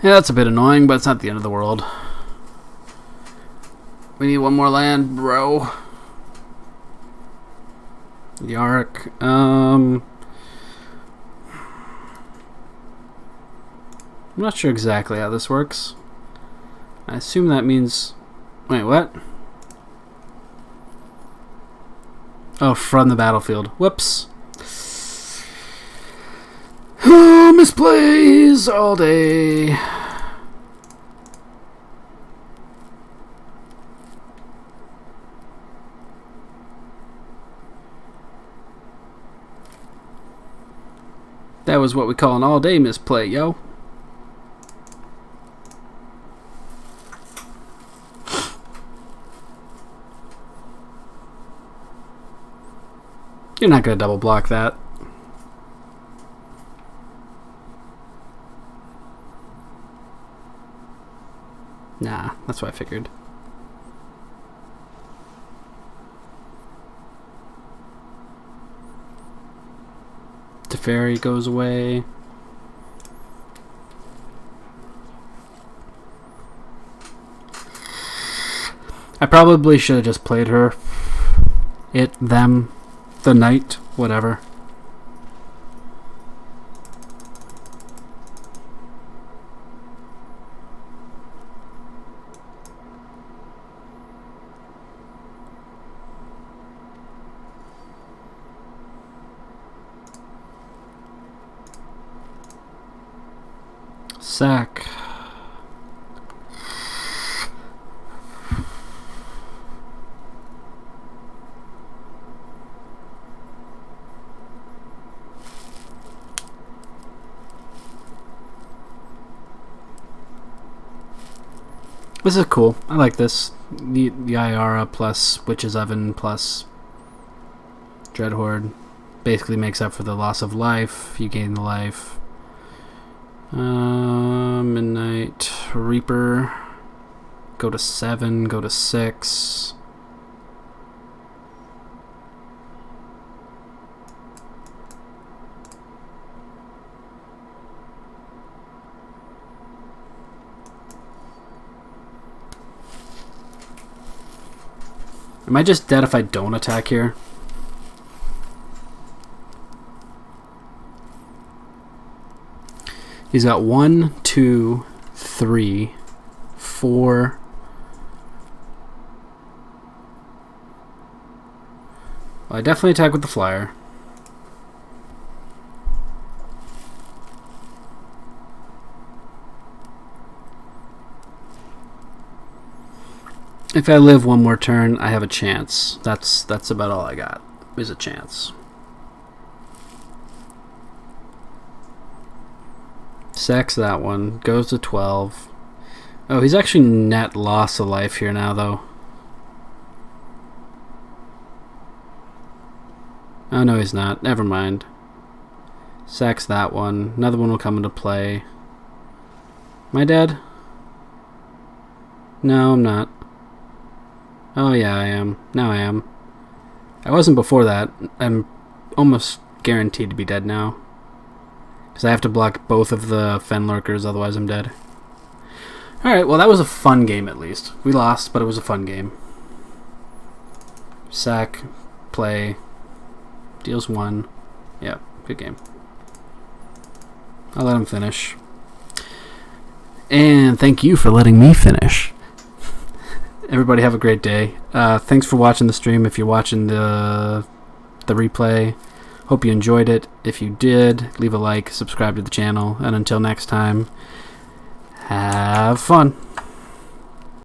Yeah, that's a bit annoying, but it's not the end of the world. We need one more land, bro. Yark. I'm not sure exactly how this works. I assume that means... Wait, what? Oh, from the battlefield. Whoops. Oh, misplays all day. That was what we call an all-day misplay, yo. You're not going to double block that. Nah, that's what I figured. Teferi goes away. I probably should have just played her. It, them, the knight, whatever. Sack. This is cool. I like this. The Iara plus Witch's Oven plus Dreadhorde basically makes up for the loss of life. You gain the life. Midnight Reaper. Go to 7. Go to 6. Am I just dead if I don't attack here? He's got 1, 2, 3, 4. Well, I definitely attack with the flyer. If I live one more turn, I have a chance. That's about all I got, is a chance. Sacks that one. Goes to 12. Oh, he's actually net loss of life here now, though. Oh, no, he's not. Never mind. Sacks that one. Another one will come into play. Am I dead? No, I'm not. Oh yeah, I am. Now I am. I wasn't before that. I'm almost guaranteed to be dead now. Because I have to block both of the Fen Lurkers, otherwise I'm dead. Alright, well that was a fun game at least. We lost, but it was a fun game. Sack, play, deals 1. Yeah, good game. I'll let him finish. And thank you for letting me finish. Everybody have a great day. Thanks for watching the stream. If you're watching the replay, hope you enjoyed it. If you did, leave a like, subscribe to the channel, and until next time, have fun.